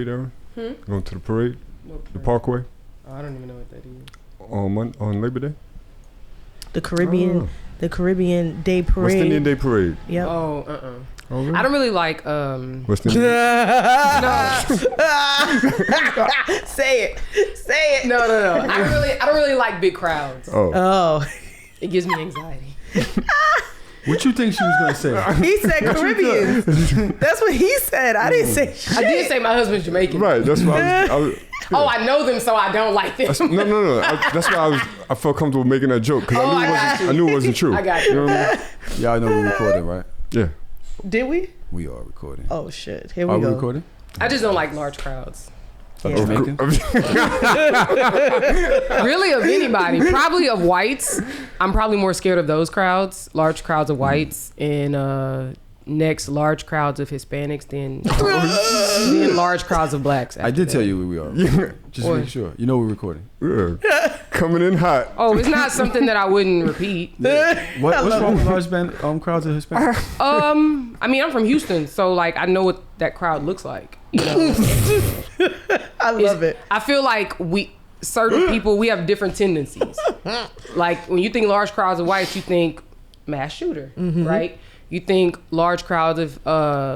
parade, Aaron? Going to the parade? The Parkway? Oh, I don't even know what that is. On Labor Day? The Caribbean Day Parade. West Indian Day Parade. Yep. Oh, Oh, really? I don't really like West Indian. Say it. No. I don't really like big crowds. Oh. It gives me anxiety. What you think she was gonna say? He said Caribbean. That's what he said. I didn't say shit. I did say my husband's Jamaican. Right, that's why I was Oh, I know them, so I don't like them. No. That's why I felt comfortable making that joke because I knew it wasn't true. I got you. You know what I mean? Y'all know we're recording, right? Yeah. Did we? We are recording. Oh shit. Here we Are go. we recording? I just don't like large crowds. Jamaican? Really, of anybody. Probably of whites. I'm probably more scared of those crowds. Large crowds of whites. And next, large crowds of Hispanics. Then large crowds of blacks. I did tell you where we are. Just make sure. You know we're recording. Yeah. Coming in hot. Oh, it's not something that I wouldn't repeat. What's wrong with large crowds of Hispanic? I mean, I'm from Houston, so like I know what that crowd looks like. You know, I love it. I feel like certain people, we have different tendencies. Like when you think large crowds of whites, you think mass shooter, right? You think large crowds of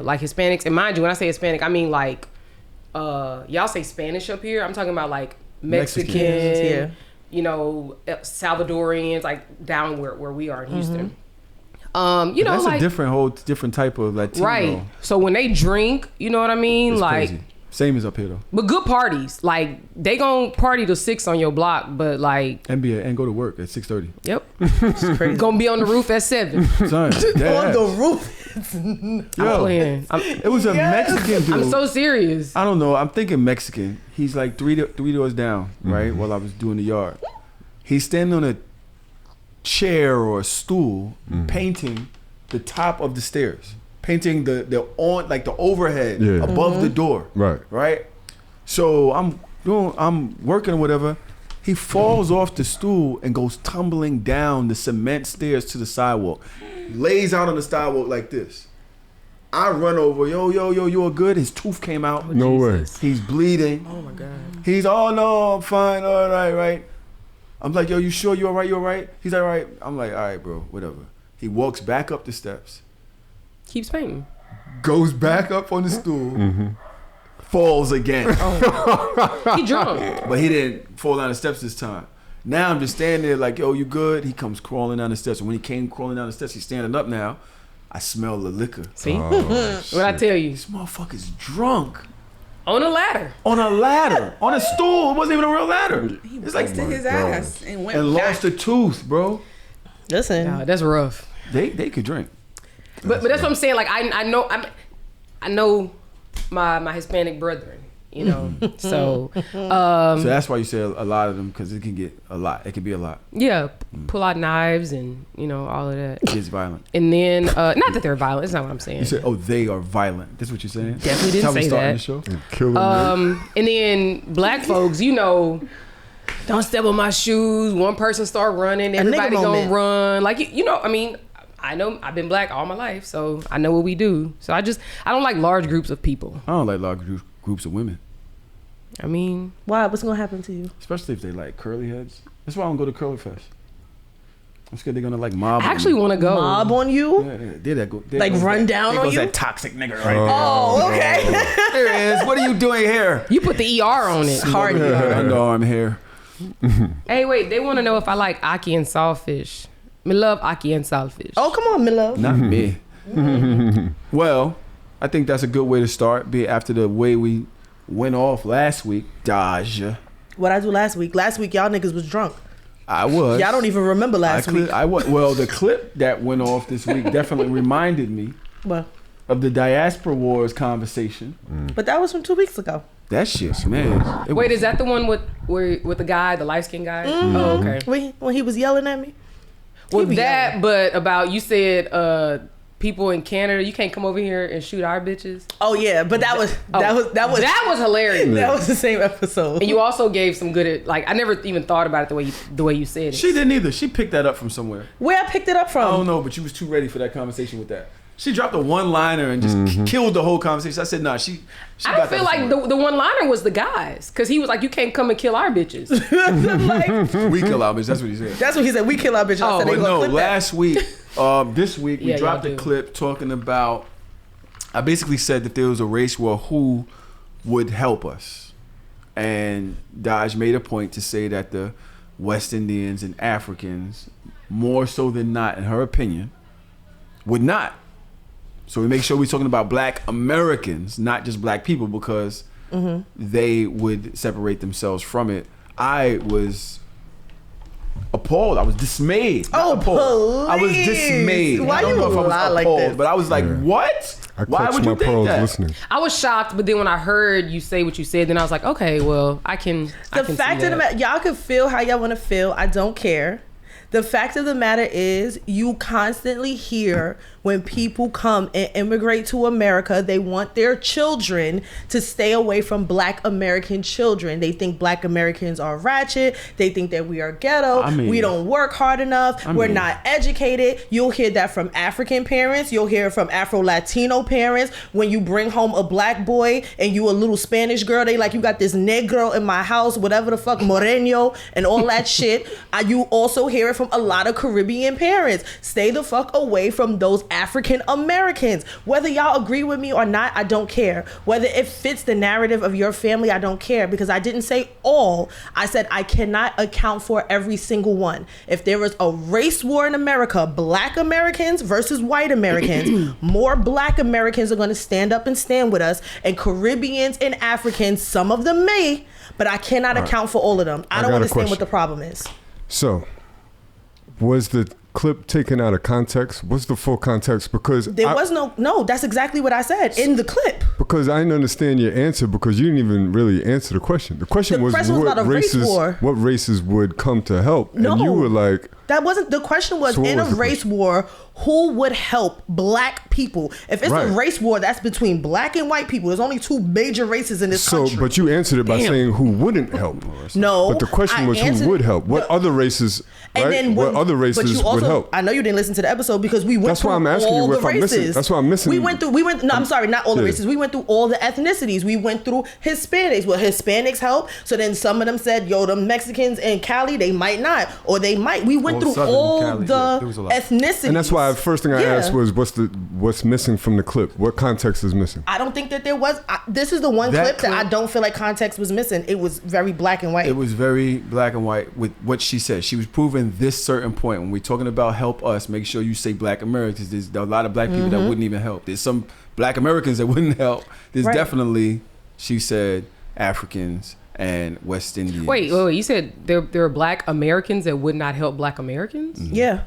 like Hispanics, and mind you, when I say Hispanic, I mean like y'all say Spanish up here. I'm talking about like Mexican, yeah. You know, Salvadorians, like down where we are in Houston. You know, that's like a whole different type of Latino. right. So when they drink, you know what I mean, It's like. crazy. Same as up here though. But good parties, like they gon' party till 6 on your block, but like and go to work at 6:30. Yep, gonna be on the roof at 7. Son, On the roof. I'm playing. It was a Mexican dude. I'm so serious. I don't know. I'm thinking Mexican. He's like three doors down, right? While I was doing the yard, he's standing on a chair or a stool, painting the top of the stairs. Painting the overhead above the door. Right. So I'm working or whatever. He falls off the stool and goes tumbling down the cement stairs to the sidewalk. Lays out on the sidewalk like this. I run over, yo, you all good? His tooth came out. No way. He's bleeding. Oh my God. He's, oh no, I'm fine, all right. I'm like, yo, you sure you all right? He's all right. I'm like, all right, bro, whatever. He walks back up the steps. Keeps painting. Goes back up on the stool. Falls again. He drunk. But he didn't fall down the steps this time. Now I'm just standing there like, yo, you good? He comes crawling down the steps. And when he came crawling down the steps, he's standing up now. I smell the liquor. See? What I tell you? This motherfucker's drunk. On a ladder. On a ladder. On a stool. It wasn't even a real ladder. He busted his ass and went and back. lost a tooth, bro. Listen. Nah, that's rough. They could drink. But that's what I'm saying. Like I know my Hispanic brethren, you know. So So that's why you say a lot of them, because it can get a lot. It can be a lot. yeah, pull out knives and you know all of that. It's violent. And then not that they're violent. That's not what I'm saying. You said, oh, they are violent. That's what you're saying? Definitely didn't That's how we say starting that. the show? Killing me. And then black folks, you know, don't step on my shoes. One person start running, everybody gonna run. Like you know, I mean, I know I've been black all my life, so I know what we do. So I don't like large groups of people. I don't like large groups of women. I mean, why? What's gonna happen to you? Especially if they like curly heads. That's why I don't go to Curly Fest. I'm scared they're gonna like mob. I actually want to go. Mob on you? Yeah, like run down on you? That toxic nigga right there. Oh, okay. There it is. What are you doing here? You put the ER on it. Hard. Underarm hair. Hey, wait. They want to know if I like ackee and saltfish. I love ackee and saltfish. Oh, come on, Milo. Not me. Well, I think that's a good way to start. Be after the way we went off last week. Daja. What I do last week? Last week, y'all niggas was drunk. I was. Y'all don't even remember last week. I was. Well, the clip that went off this week definitely reminded me of the diaspora wars conversation. But that was from 2 weeks ago. That shit, man. Wait, is that the one with the guy, the light skinned guy? Mm-hmm. Oh, okay. When he was yelling at me. Well, that, yelling. But about you said people in Canada, you can't come over here and shoot our bitches. Oh yeah, but that was hilarious. That was the same episode. And you also gave some good, like I never even thought about it the way you said it. She didn't either. She picked that up from somewhere. Where I picked it up from? I don't know, but you was too ready for that conversation with that. She dropped a one-liner and just killed the whole conversation. I said, nah, she I don't feel like the one-liner was the guys. Because he was like, you can't come and kill our bitches. Like, we kill our bitches. That's what he said. that's what he said. We kill our bitches. I said, But they gonna no, clip last week, this week, we Yeah, dropped y'all a do. clip talking about, I basically said that there was a race war, who would help us. And Daj made a point to say that the West Indians and Africans, more so than not, in her opinion, would not. So we make sure we're talking about Black Americans, not just Black people, because they would separate themselves from it. I was appalled. I was dismayed. Not Oh, appalled. I was please. dismayed. Why I don't you know if I was lie like appalled, this? but I was like, what? I Why clutched would my you think pearls that? listening. I was shocked, but then when I heard you say what you said, then I was like, okay, well, I can The fact of the matter, y'all can feel how y'all want to feel. I don't care. The fact of the matter is, you constantly hear when people come and immigrate to America, they want their children to stay away from Black American children. They think Black Americans are ratchet. They think that we are ghetto. I mean- we don't work hard enough. We're mean- not educated. You'll hear that from African parents. You'll hear it from Afro-Latino parents. When you bring home a Black boy and you a little Spanish girl, they like, you got this negro in my house, whatever the fuck, Moreno, and all that shit. You also hear it from a lot of Caribbean parents. Stay the fuck away from those African Americans. Whether y'all agree with me or not, I don't care. Whether it fits the narrative of your family, I don't care, because I didn't say all. I said I cannot account for every single one. If there was a race war in America, Black Americans versus white Americans, more Black Americans are going to stand up and stand with us, and Caribbeans and Africans, some of them may, but I cannot account for all of them. I don't got a understand what question. the problem is. So, was the clip taken out of context? What's the full context? Because There was no, that's exactly what I said in the clip. Because I didn't understand your answer, because you didn't even really answer the question. The question The was question was what about a race races war. what races would come to help, No. and you were like, That wasn't the question. Was So what in was a the race war, who would help Black people? If it's Right. a race war, that's between Black and white people. There's only two major races in this so, country. but you answered it by Damn. saying who wouldn't help. No, But the question I was answered- who would help? What No. other races, right? And then what other but races you also, would help? I know you didn't listen to the episode because we went That's through why I'm asking you all if the I'm missing- races. that's why I'm missing- No, I'm sorry, not all the Yeah. races. We went through all the ethnicities. We went through Hispanics. Well, Hispanics help. So then some of them said, yo, the Mexicans in Cali, they might not, or they might. We went Or through Southern all Cali, yeah, there was a lot. ethnicities. And that's why the first thing I Yeah. asked was, what's missing from the clip? What context is missing? I don't think that there was. This is the one That clip that I clip- don't feel like context was missing. It was very black and white. It was very black and white with what she said. She was proving this certain point. When we're talking about help us, make sure you say Black Americans. There's a lot of Black people that wouldn't even help. There's some Black Americans that wouldn't help. There's Right. definitely, she said, Africans and West Indians. Wait, you said there are Black Americans that would not help Black Americans? yeah.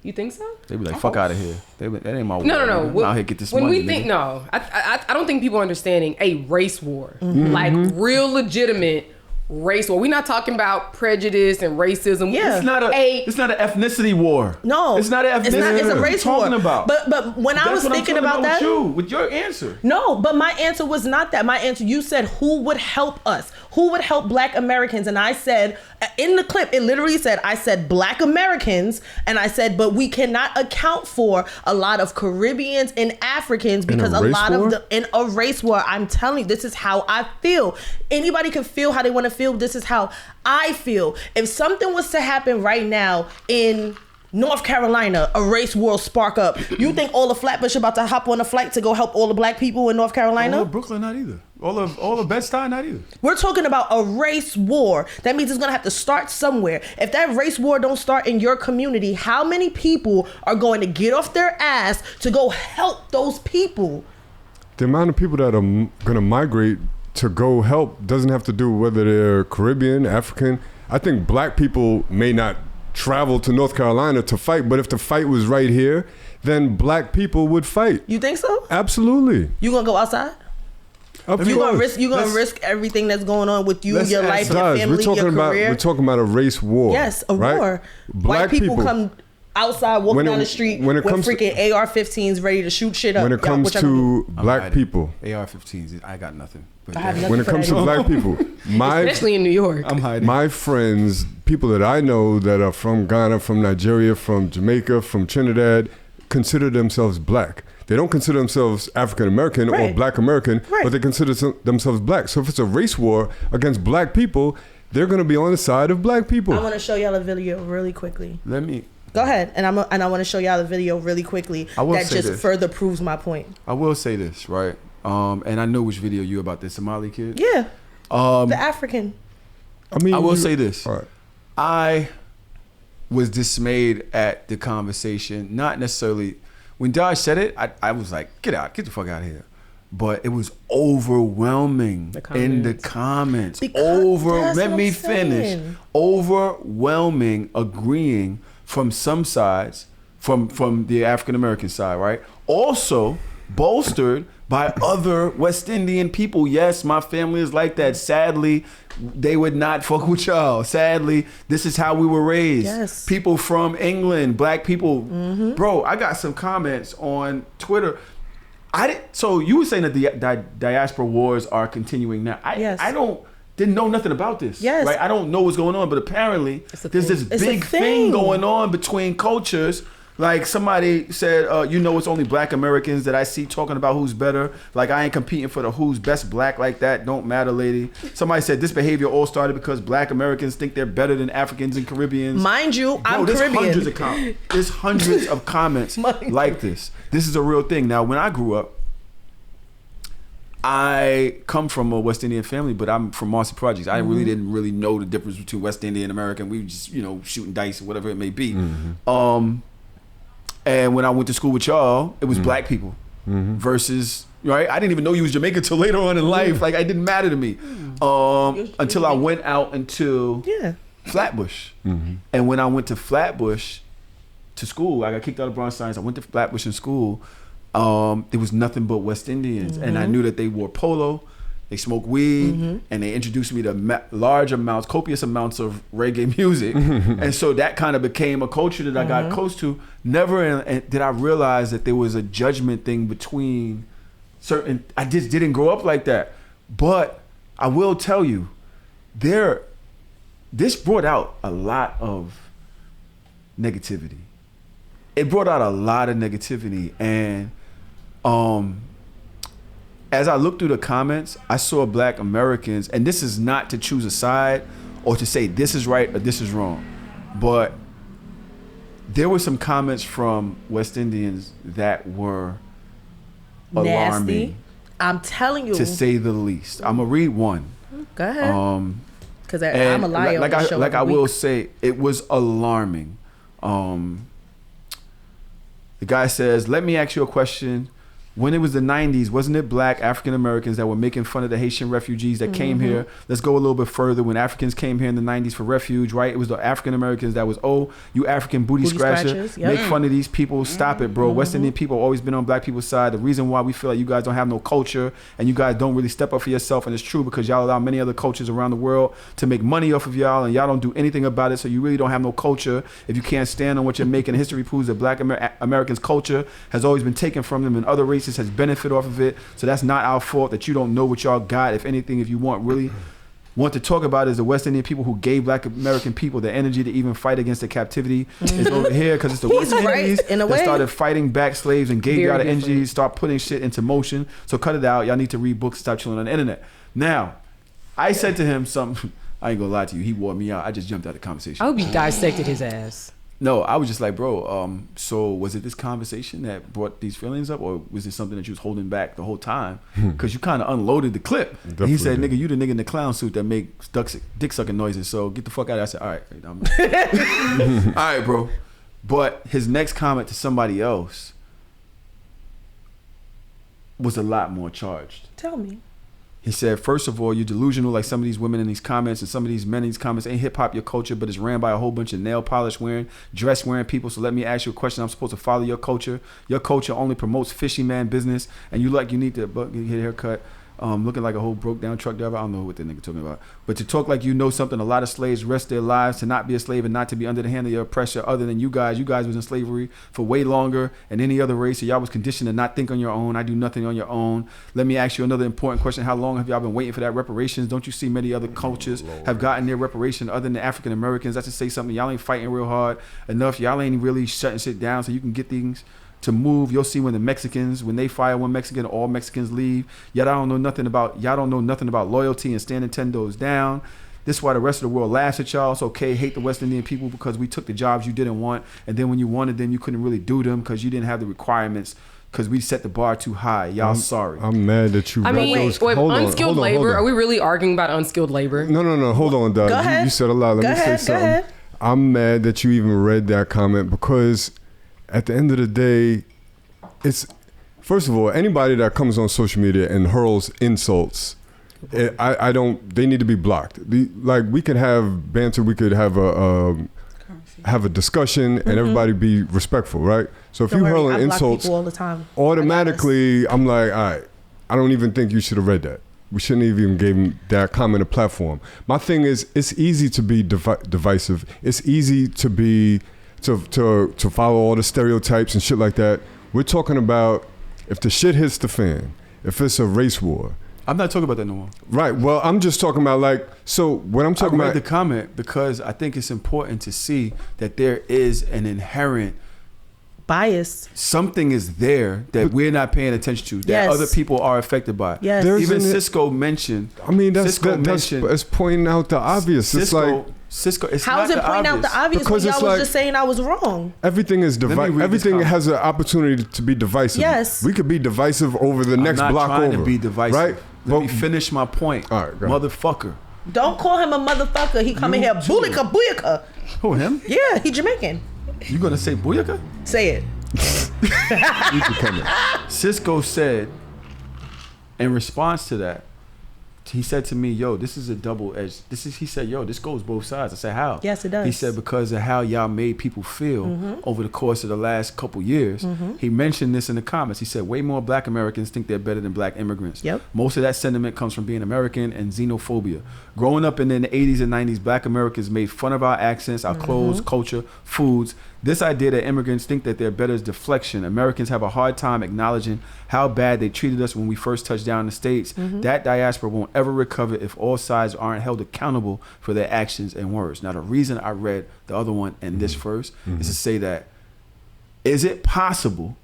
You think so? They be like, fuck out of here. That ain't my war. No. I'm out here get this when money. we think, nigga. no, I don't think people are understanding a race war, like real legitimate race war. We're not talking about prejudice and racism. Yeah. It's not an ethnicity war. No, it's not an ethnicity. It's not. It's a What are you race war. talking about? But when I That's was what I'm thinking talking about that, with your answer. no. But my answer was not that. My answer, you said, who would help us? Who would help Black Americans? And I said, in the clip, it literally said, I said Black Americans, and I said, but we cannot account for a lot of Caribbeans and Africans because a race lot war? of the in a race war. I'm telling you, this is how I feel. Anybody can feel how they want to feel. This is how I feel. If something was to happen right now in North Carolina, a race war spark up, you think all the Flatbush about to hop on a flight to go help all the Black people in North Carolina? All of Brooklyn, not either. All of Bed-Stuy, not either. We're talking about a race war. That means it's gonna have to start somewhere. If that race war don't start in your community, how many people are going to get off their ass to go help those people? The amount of people that are going to migrate to go help doesn't have to do with whether they're Caribbean, African. I think Black people may not travel to North Carolina to fight, but if the fight was right here, then Black people would fight. You think so? Absolutely. You gonna go outside? Of You gonna course. risk everything that's going on with you, Let's your ask life, your Guys, family, your career? we're talking about a race war. Yes, a right? war. Black White people come outside walking When it- down the street when it with comes to- freaking AR-15s ready to shoot shit up. When it Y'all, comes what y'all gonna do? to Black people, AR-15s, I got nothing. But I have nothing. when it for comes that to either. Black people, especially in New York. I'm hiding. my friends, people that I know that are from Ghana, from Nigeria, from Jamaica, from Trinidad, consider themselves Black. they don't consider themselves African American or Right. Black American, Right. but they consider themselves Black. So if it's a race war against Black people, they're going to be on the side of Black people. I want to show y'all a video really quickly. Let me. Go ahead, and I want to show y'all the video really quickly. I will that say just this. further proves my point. I will say this, right? And I know which video you about this Somali kid. Yeah, the African. I mean, I will say this. All right. I was dismayed at the conversation. Not necessarily when Dodge said it. I was like, get the fuck out of here. But it was overwhelming in the comments. Because that's Let what me I'm finish. saying. Overwhelming agreeing from some sides, from the African American side, right? Also bolstered by other West Indian people. Yes, my family is like that. Sadly, they would not fuck with y'all. Sadly, this is how we were raised. Yes. People from England, Black people. Bro, I got some comments on Twitter. So you were saying that the diaspora wars are continuing now. Yes. I didn't know nothing about this. Yes. Right? I don't know what's going on, but apparently there's this It's a big thing. thing going on between cultures. Like somebody said, it's only Black Americans that I see talking about who's better. Like I ain't competing for the who's best Black like that. Don't matter, lady. Somebody said this behavior all started because Black Americans think they're better than Africans and Caribbeans. Mind you, I'm there's Caribbean. There's hundreds of comments like this. This is a real thing. Now, when I grew up, I come from a West Indian family, but I'm from Marcy Projects. I really didn't really know the difference between West Indian and American. We were just, shooting dice or whatever it may be. And when I went to school with y'all, it was Black people versus, right? I didn't even know you was Jamaican till later on in life. Like, it didn't matter to me until I went out into Flatbush. And when I went to Flatbush to school, I got kicked out of Bronx Science. I went to Flatbush in school. There was nothing but West Indians. And I knew that they wore polo, they smoked weed, and they introduced me to copious amounts of reggae music. And so that kind of became a culture that I got close to. Never did I realize that there was a judgment thing between certain, I just didn't grow up like that. But I will tell you, this brought out a lot of negativity. It brought out a lot of negativity, and as I looked through the comments, I saw Black Americans, and this is not to choose a side or to say this is right or this is wrong, but there were some comments from West Indians that were alarming. Nasty. I'm telling you, to say the least. I'm gonna read one. Go ahead. Because I'm a liar. Like I will say, it was alarming. The guy says, let me ask you a question. When it was the 90s, wasn't it Black African Americans that were making fun of the Haitian refugees that came here? Let's go a little bit further. When Africans came here in the 90s for refuge, right? It was the African Americans that was, you African booty scratcher. Yep. Make fun of these people. Stop it, bro. West Indian people have always been on Black people's side. The reason why we feel like you guys don't have no culture and you guys don't really step up for yourself, and it's true because y'all allow many other cultures around the world to make money off of y'all, and y'all don't do anything about it, so you really don't have no culture if you can't stand on what you're making. History proves that Black Americans' culture has always been taken from them, and other races has benefited off of it. So that's not our fault that you don't know what y'all got. If anything, if you want to talk about is the West Indian people who gave Black American people the energy to even fight against the captivity is over here, because it's the West Indies that started fighting back slaves and gave y'all the energy to start putting shit into motion. So cut it out. Y'all need to read books and stop chilling on the internet. Now, I said to him something. I ain't gonna lie to you. He wore me out. I just jumped out of the conversation. I hope you dissected his ass. No, I was just like, bro, so was it this conversation that brought these feelings up, or was it something that you was holding back the whole time? Because you kind of unloaded the clip. And he said, nigga, you the nigga in the clown suit that makes dick sucking noises, so get the fuck out of it. I said, all right. All right, bro. But his next comment to somebody else was a lot more charged. Tell me. He said, first of all, you're delusional like some of these women in these comments, and some of these men in these comments. Ain't hip-hop your culture, but it's ran by a whole bunch of nail polish wearing, dress wearing people. So let me ask you a question. I'm supposed to follow your culture. Your culture only promotes fishy man business, and you need to get a haircut. Looking like a whole broke down truck driver. I don't know what that nigga talking about. But to talk like you know something, a lot of slaves risk their lives to not be a slave and not to be under the hand of your oppressor other than you guys. You guys was in slavery for way longer than any other race. So y'all was conditioned to not think on your own. I do nothing on your own. Let me ask you another important question. How long have y'all been waiting for that reparations? Don't you see many other cultures have gotten their reparation other than African Americans? That's to say something. Y'all ain't fighting real hard enough. Y'all ain't really shutting shit down so you can get things. to move. You'll see when the Mexicans, when they fire one Mexican, all Mexicans leave. Y'all don't know nothing about loyalty and standing 10 toes down. This is why the rest of the world laughs at y'all. It's okay, hate the West Indian people because we took the jobs you didn't want, and then when you wanted them, you couldn't really do them because you didn't have the requirements because we set the bar too high. Y'all sorry. I'm mad that you read those. Unskilled labor. Are we really arguing about unskilled labor? No. Hold on, Doug. Go ahead. You said a lot. Let me say something. I'm mad that you even read that comment because at the end of the day, it's, first of all, anybody that comes on social media and hurls insults, I don't, they need to be blocked. Like, we could have banter, we could have a discussion and everybody be respectful, right? So if you hurl an insult all the time. Automatically, I'm like, all right, I don't even think you should have read that. We shouldn't have even gave that comment a platform. My thing is, it's easy to be divisive. It's easy to be to follow all the stereotypes and shit like that. We're talking about if the shit hits the fan, if it's a race war. I'm not talking about that no more. Right. Well, I'm just talking about like, so when I'm talking about the comment because I think it's important to see that there is an inherent bias. Something is there that we're not paying attention to, that other people are affected by. Yes. Even Cisco mentioned. I mean, that's pointing out the obvious. It's like Cisco. It's how is it pointing out the obvious because when y'all was just saying I was wrong? Everything is divisive. Everything has an opportunity to be divisive. Yes. We could be divisive over the next block over. I'm not trying to be divisive. Right? Let me finish my point. All right, go motherfucker. Don't call him a motherfucker. He coming here boolika booyaka. Who, him? Yeah, he Jamaican. You gonna say booyaka? Say it. Cisco said in response to that, he said to me, yo, this is a double edged. He said, yo, this goes both sides. I said, how? Yes, it does. He said, because of how y'all made people feel over the course of the last couple years. He mentioned this in the comments. He said, way more black Americans think they're better than black immigrants. Yep. Most of that sentiment comes from being American and xenophobia. Growing up in the 80s and 90s, black Americans made fun of our accents, our clothes, culture, foods. This idea that immigrants think that they're better is deflection. Americans have a hard time acknowledging how bad they treated us when we first touched down in the States. That diaspora won't ever recover if all sides aren't held accountable for their actions and words. Now, the reason I read the other one and this first is to say that, is it possible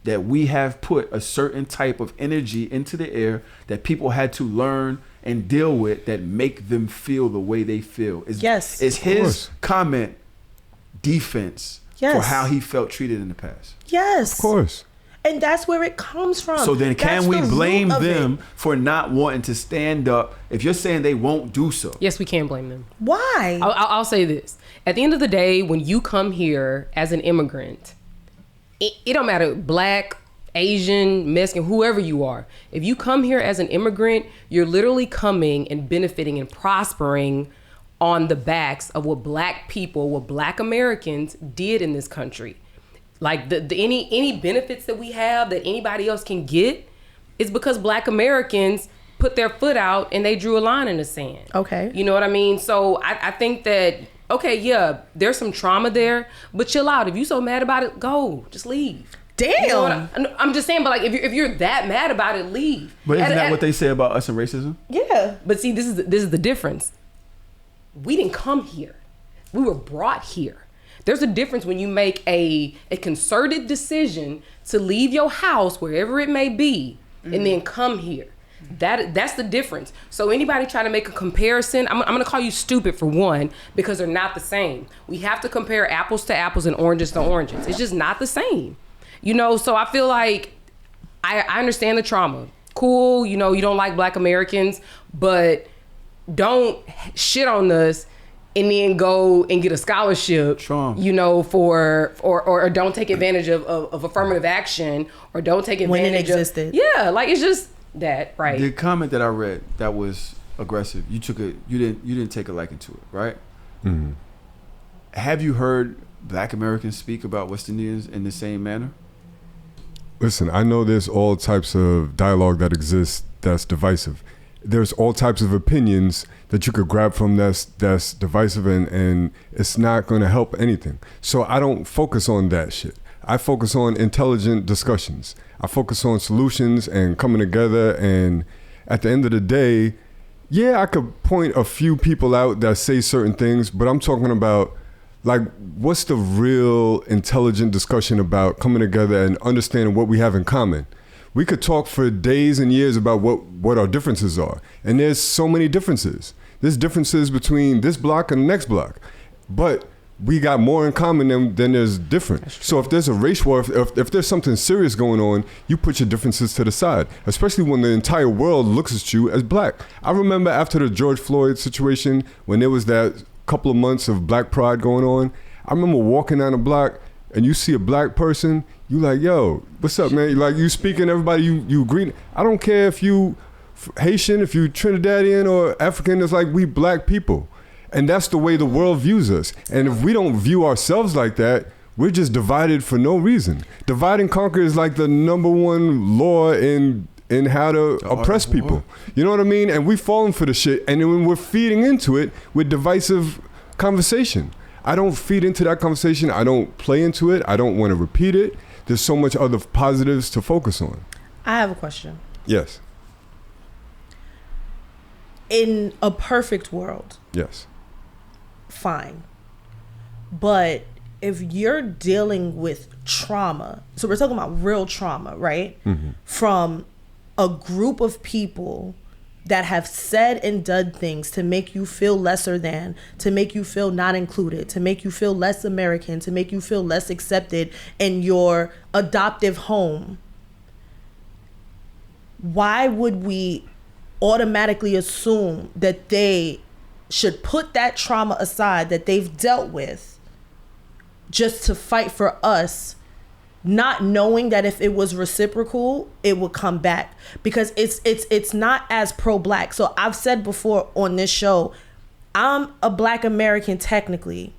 that we have put a certain type of energy into the air that people had to learn and deal with that make them feel the way they feel? Is his comment defense for how he felt treated in the past? Yes. Of course. And that's where it comes from. So then can we blame them for not wanting to stand up if you're saying they won't do so? Yes, we can blame them. Why? I'll say this. At the end of the day, when you come here as an immigrant, it don't matter, black, Asian, Mexican, whoever you are. If you come here as an immigrant, you're literally coming and benefiting and prospering on the backs of what black people, what black Americans did in this country. Like any benefits that we have that anybody else can get is because black Americans put their foot out and they drew a line in the sand. Okay. You know what I mean? So I think that, okay, yeah, there's some trauma there, but chill out. If you so mad about it, go, just leave. Damn. You know I'm just saying, but like if you're that mad about it, leave. But isn't that what they say about us and racism? Yeah. But see, this is the difference. We didn't come here. We were brought here. There's a difference when you make a concerted decision to leave your house, wherever it may be, and then come here. That's the difference. So anybody trying to make a comparison, I'm going to call you stupid for one, because they're not the same. We have to compare apples to apples and oranges to oranges. It's just not the same. You know, so I feel like I understand the trauma. Cool, you know, you don't like black Americans, but don't shit on us and then go and get a scholarship, you know, or don't take advantage of affirmative action, or don't take advantage when it existed. Yeah, like it's just that, right? The comment that I read that was aggressive, you didn't take a liking to it, right? Mm-hmm. Have you heard black Americans speak about West Indians in the same manner? Listen, I know there's all types of dialogue that exists that's divisive. There's all types of opinions that you could grab from that's divisive, and it's not going to help anything. So I don't focus on that shit. I focus on intelligent discussions. I focus on solutions and coming together. And at the end of the day, yeah, I could point a few people out that say certain things, but I'm talking about like, what's the real intelligent discussion about coming together and understanding what we have in common? We could talk for days and years about what our differences are. And there's so many differences. There's differences between this block and the next block. But we got more in common than there's different. So if there's a race war, if there's something serious going on, you put your differences to the side, especially when the entire world looks at you as black. I remember after the George Floyd situation, when there was that couple of months of black pride going on, I remember walking down the block and you see a black person, you like, yo, what's up, man? Like, you speaking, everybody, you greet. I don't care if you Haitian, if you Trinidadian or African, it's like we black people. And that's the way the world views us. And if we don't view ourselves like that, we're just divided for no reason. Divide and conquer is like the number one law in how to oppress people. You know what I mean? And we've fallen for the shit. And then when we're feeding into it with divisive conversation. I don't feed into that conversation. I don't play into it. I don't want to repeat it. There's so much other positives to focus on. I have a question. Yes. In a perfect world. Yes. Fine. But if you're dealing with trauma, so we're talking about real trauma, right? Mm-hmm. From a group of people that have said and done things to make you feel lesser than, to make you feel not included, to make you feel less American, to make you feel less accepted in your adoptive home. Why would we automatically assume that they should put that trauma aside that they've dealt with just to fight for us, not knowing that if it was reciprocal, it would come back? Because it's not as pro-black. So I've said before on this show, I'm a black American technically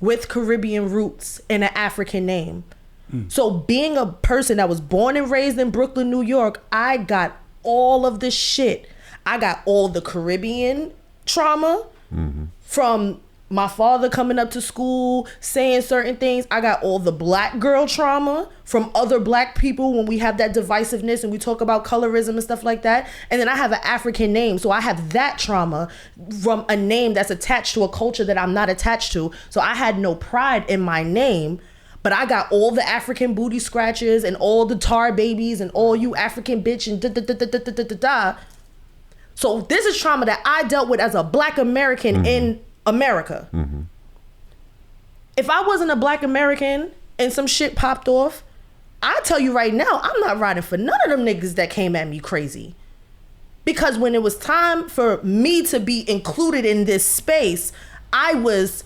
with Caribbean roots and an African name. So being a person that was born and raised in Brooklyn, New York, I got all of the shit. I got all the Caribbean trauma from my father coming up to school, saying certain things. I got all the black girl trauma from other black people when we have that divisiveness and we talk about colorism and stuff like that. And then I have an African name. So I have that trauma from a name that's attached to a culture that I'm not attached to. So I had no pride in my name. But I got all the African booty scratches and all the tar babies and all you African bitch and da-da-da-da-da-da-da. So this is trauma that I dealt with as a black American in America. If I wasn't a black American and some shit popped off, I tell you right now, I'm not riding for none of them niggas that came at me crazy. Because when it was time for me to be included in this space, I was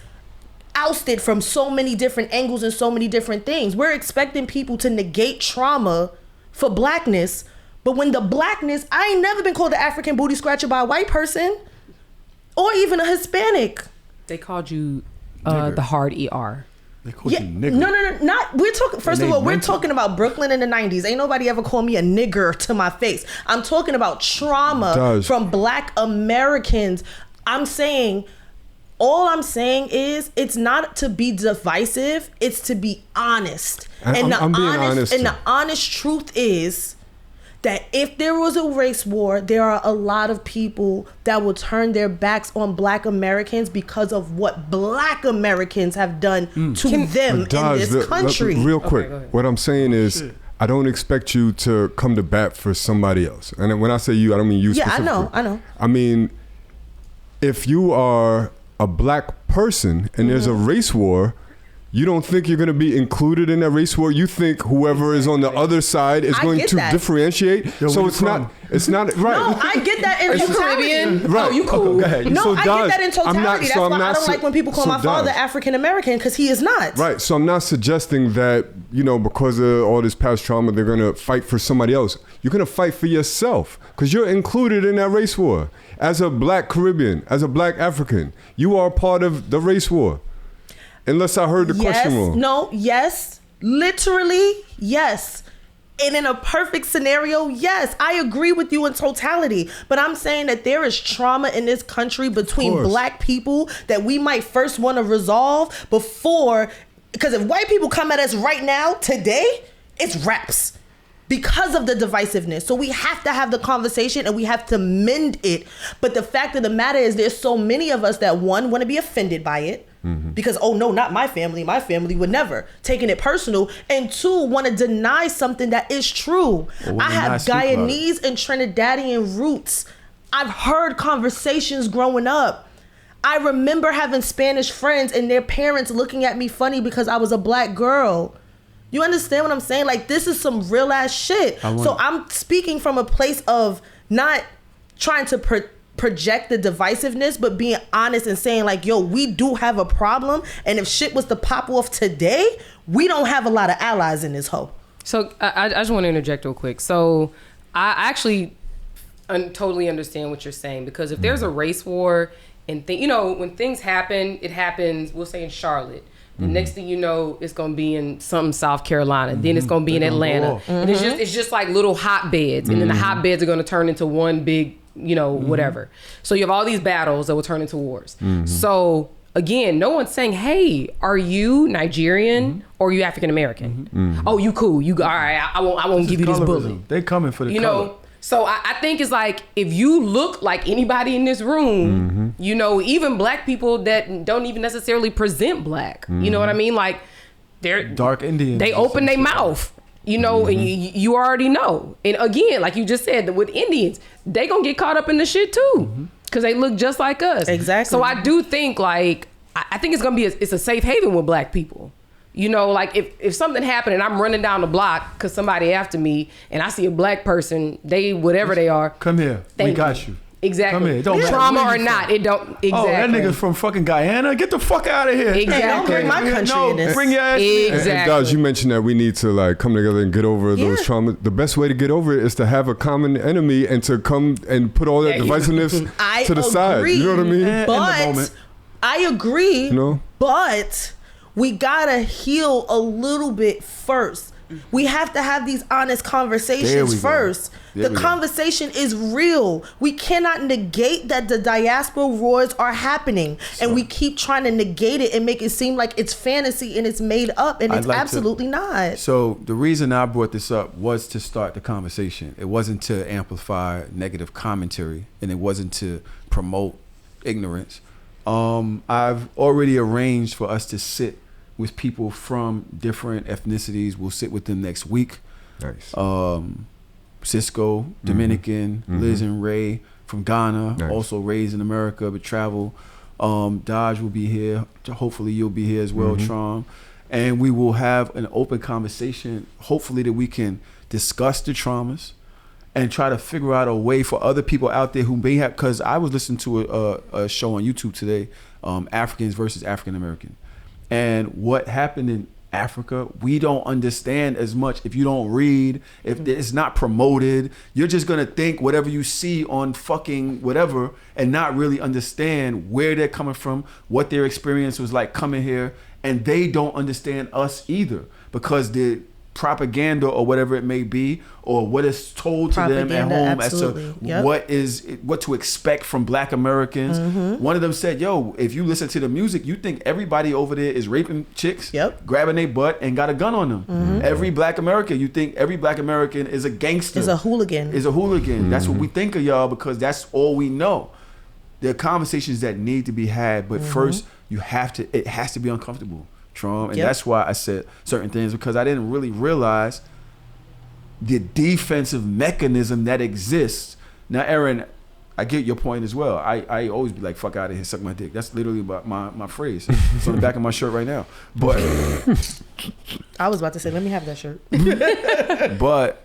ousted from so many different angles and so many different things. We're expecting people to negate trauma for blackness, but when the blackness, I ain't never been called an African booty scratcher by a white person or even a Hispanic. They called you the hard ER. They called you nigger. No, not. We're talking. First of all, we're talking about Brooklyn in the 90s. Ain't nobody ever called me a nigger to my face. I'm talking about trauma from black Americans. All I'm saying is it's not to be divisive, it's to be honest. And the honest truth is that if there was a race war, there are a lot of people that will turn their backs on black Americans because of what black Americans have done to them in this country. Real quick, what I'm saying is, I don't expect you to come to bat for somebody else. And when I say you, I don't mean you specifically. Yeah, I know. I mean, if you are a black person and there's a race war, you don't think you're going to be included in that race war. You think whoever is on the other side is going to differentiate. So it's not right. No, I get that in totality. Right. Oh, you cool. Go ahead. No, I get that in totality. That's why I don't like when people call my father African American, because he is not. Right. So I'm not suggesting that, because of all this past trauma, they're going to fight for somebody else. You're going to fight for yourself because you're included in that race war. As a black Caribbean, as a black African, you are part of the race war. Unless I heard the question wrong. No, yes. Literally, yes. And in a perfect scenario, yes. I agree with you in totality. But I'm saying that there is trauma in this country between black people that we might first want to resolve before. Because if white people come at us right now, today, it's raps. Because of the divisiveness. So we have to have the conversation and we have to mend it. But the fact of the matter is there's so many of us that, one, want to be offended by it. Because, oh no, not my family. My family would never. Taking it personal. And 2, want to deny something that is true. I have Guyanese and Trinidadian roots. I've heard conversations growing up. I remember having Spanish friends and their parents looking at me funny because I was a black girl. You understand what I'm saying? Like, this is some real ass shit. So I'm speaking from a place of not trying to project the divisiveness, but being honest and saying like, yo, we do have a problem. And if shit was to pop off today, we don't have a lot of allies in this hoe. So I just want to interject real quick. So I actually totally understand what you're saying, because if there's a race war and when things happen, it happens, we'll say in Charlotte. The next thing you know, it's gonna be in some South Carolina. Then it's gonna be in Atlanta. And it's just like little hotbeds. And then the hotbeds are gonna turn into one big, whatever. So you have all these battles that will turn into wars. So again, no one's saying, hey, are you Nigerian or are you African American? Oh, you cool. You all right, I won't give you this bullet. They coming for the color. So I think it's like, if you look like anybody in this room, even black people that don't even necessarily present black, you know what I mean? Like, they're dark Indians. They open their mouth, and you already know. And again, like you just said, with Indians, they gonna get caught up in the shit too, because they look just like us. Exactly. So I do think I think it's gonna be it's a safe haven with black people. Like if something happened and I'm running down the block because somebody after me and I see a black person, they whatever they are. Come here. We got you. Exactly. Come here. It don't matter trauma or not, it don't. Exactly. Oh, that nigga's from fucking Guyana. Get the fuck out of here. Exactly. Hey, don't bring my country in this. Bring your ass Exactly. And Dodge, you mentioned that we need to like come together and get over those traumas. The best way to get over it is to have a common enemy and to come and put all that divisiveness to the side. You know what I mean? But I agree. But we gotta heal a little bit first. We have to have these honest conversations first. The conversation is real. We cannot negate that the diaspora wars are happening. And we keep trying to negate it and make it seem like it's fantasy and it's made up, and it's absolutely not. So the reason I brought this up was to start the conversation. It wasn't to amplify negative commentary, and it wasn't to promote ignorance. I've already arranged for us to sit with people from different ethnicities. We'll sit with them next week. Nice. Cisco, Dominican, Liz and Ray from Ghana, also raised in America but travel. Dodge will be here. Hopefully you'll be here as well, Tron. And we will have an open conversation, hopefully that we can discuss the traumas and try to figure out a way for other people out there who may have, because I was listening to a show on YouTube today, Africans versus African American. And what happened in Africa, we don't understand as much if you don't read, if it's not promoted. You're just gonna think whatever you see on fucking whatever and not really understand where they're coming from, what their experience was like coming here, and they don't understand us either, because the propaganda or whatever it may be, or what is told to them at home as to what to expect from Black Americans. One of them said, yo, if you listen to the music, you think everybody over there is raping chicks, grabbing their butt and got a gun on them. Every Black American, you think every Black American is a gangster, is a hooligan. That's what we think of y'all, because that's all we know. There are conversations that need to be had, but first it has to be uncomfortable, Trump. And that's why I said certain things, because I didn't really realize the defensive mechanism that exists. Now, Aaron, I get your point as well. I always be like, fuck out of here, suck my dick. That's literally my phrase. It's on the back of my shirt right now. But I was about to say, let me have that shirt. But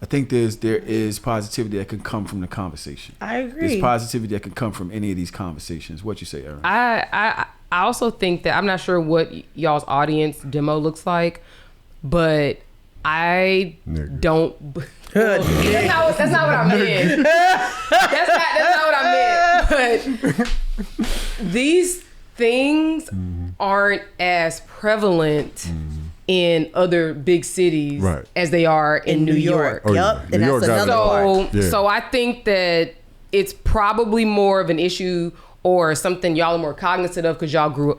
I think there is positivity that can come from the conversation. I agree. There's positivity that can come from any of these conversations. What you say, Aaron? I also think that, I'm not sure what y'all's audience demo looks like, but I don't. That's not what I meant. That's not what I meant. But these things aren't as prevalent in other big cities as they are in New York. And that's another part. So I think that it's probably more of an issue or something y'all are more cognizant of because y'all grew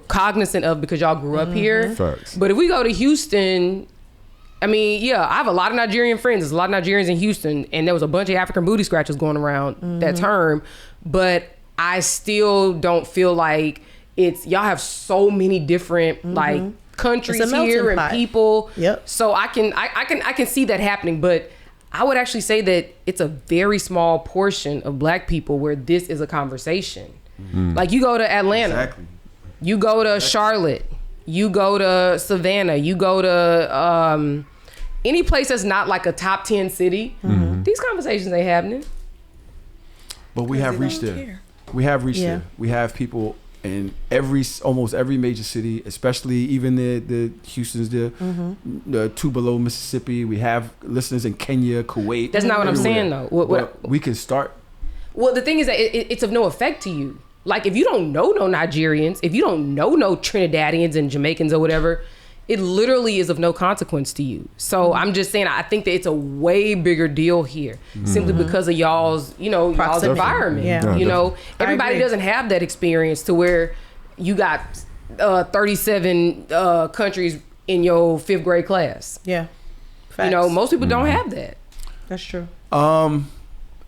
up here. Facts. But if we go to Houston, I mean, I have a lot of Nigerian friends. There's a lot of Nigerians in Houston, and there was a bunch of African booty scratchers going around that term. But I still don't feel like it's y'all have so many different like countries It's a melting here and pot. people. Yep. So I can see that happening, but I would actually say that it's a very small portion of Black people where this is a conversation. Like you go to Atlanta, Exactly. you go to Charlotte, you go to Savannah, you go to any place that's not like a top 10 city. These conversations ain't happening. But we have reached there. We have reached there. We have people in almost every major city, especially even the Houston's there, the two below Mississippi. We have listeners in Kenya, Kuwait. That's not what I'm everywhere. saying though. But we can start. Well, the thing is that it's of no effect to you. Like if you don't know no Nigerians, if you don't know no Trinidadians and Jamaicans or whatever, it literally is of no consequence to you. So I'm just saying, I think that it's a way bigger deal here, simply because of y'all's environment. Yeah. You know, everybody agree. doesn't have that experience to where you got 37 countries in your 5th grade class. Yeah. Facts. You know, most people don't have that. That's true.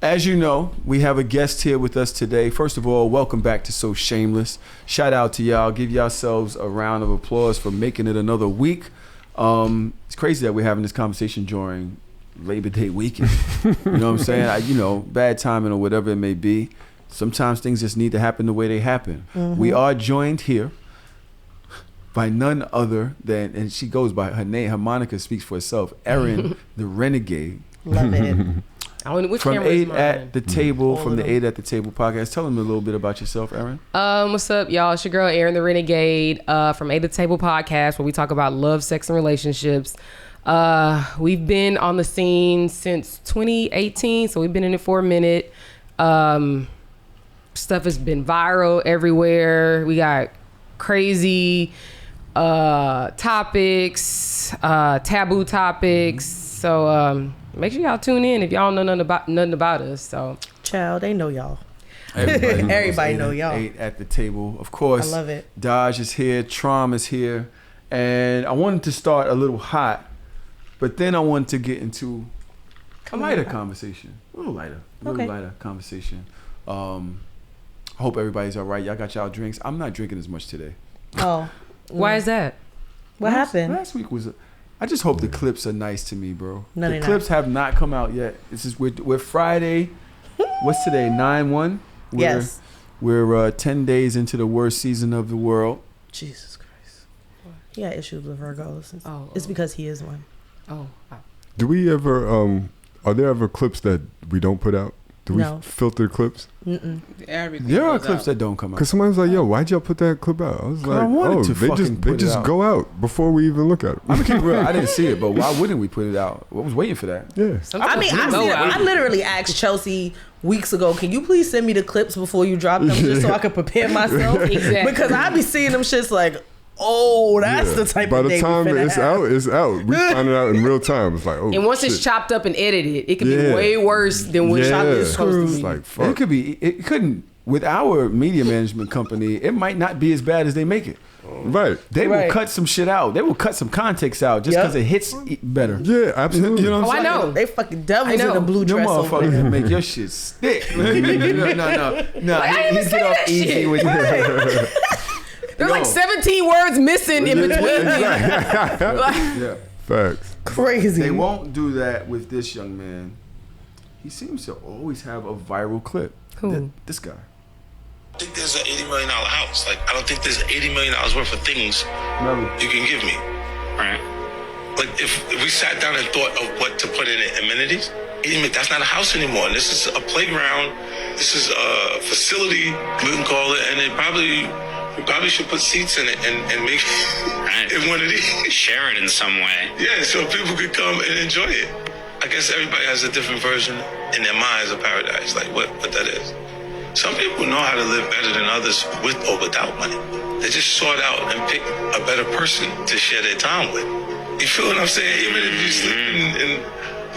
As you know, we have a guest here with us today. First of all, welcome back to So Shameless. Shout out to y'all. Give yourselves a round of applause for making it another week. It's crazy that we're having this conversation during Labor Day weekend. You know what I'm saying? Bad timing or whatever it may be. Sometimes things just need to happen the way they happen. We are joined here by none other than, and she goes by her name, her moniker speaks for itself, Erin the Renegade. Love it. I don't know which From camera is 8 mine. at the Table, All from of the them. 8 at the Table podcast. Tell them a little bit about yourself, Erin. What's up, y'all? It's your girl, Erin the Renegade, from 8 at the Table podcast, where we talk about love, sex, and relationships. We've been on the scene since 2018, so we've been in it for a minute. Stuff has been viral everywhere. We got crazy topics, taboo topics. So make sure y'all tune in if y'all don't know nothing about us. So Child, they know y'all. Everybody know y'all. 8 at the Table. Of course. I love it. Dodge is here. Trom is here. And I wanted to start a little hot, but then I wanted to get into a lighter conversation. A little lighter. Okay. Lighter conversation. I hope everybody's all right. Y'all got y'all drinks. I'm not drinking as much today. Oh. why is that? What happened? Last week was... I just hope the clips are nice to me, bro. No, the they're clips have not come out yet. This is we're Friday. What's today? 9/1. Yes. We're 10 days into the worst season of the world. Jesus Christ. He got issues with Virgos. Oh, It's because he is one. Oh, Do we ever? Are there ever clips that we don't put out? Do we No. filter clips? Everything There are goes clips out. that don't come out. Because somebody's like, "Yo, why'd y'all put that clip out?" I was like, I wanted "Oh, to they fucking just put it out. go out before we even look at it." I'm gonna keep it real. I didn't see it, but why wouldn't we put it out? I was waiting for that. Yeah. sometimes I mean, we know out. I literally asked Chelsea weeks ago, can you please send me the clips before you drop them just so I can prepare myself? Exactly. Because I be seeing them shits like, oh, that's Yeah. the type By of the day time we finna it's have. out, it's out. We find it out in real time. It's like, oh, And once it's shit. chopped up and edited, it could be Yeah. way worse than what Yeah. it's supposed to It's be. like, It fuck. could be. It couldn't. With our media management company, it might not be as bad as they make it. Right. They Right. will cut some shit out. They will cut some context out just Yep. because it hits better. Yeah, absolutely. You know what Oh, I'm I saying? know. They fucking devils I know. in a blue Them dress over motherfuckers there. can make your shit stick. No. I didn't even say that shit. with There's like 17 words missing in between. yeah. Facts. Crazy. They won't do that with this young man. He seems to always have a viral clip. Who? This guy. I think there's an $80 million house. Like, I don't think there's $80 million worth of things Melly. you can give me. Right? Like, if we sat down and thought of what to put in amenities, that's not a house anymore. This is a playground. This is a facility, we can call it, and we probably should put seats in it and make it one of these. Share it in some way. Yeah, so people could come and enjoy it. I guess everybody has a different version in their minds of paradise, like what that is. Some people know how to live better than others with or without money. They just sort out and pick a better person to share their time with. You feel what I'm saying? Even if you sleep in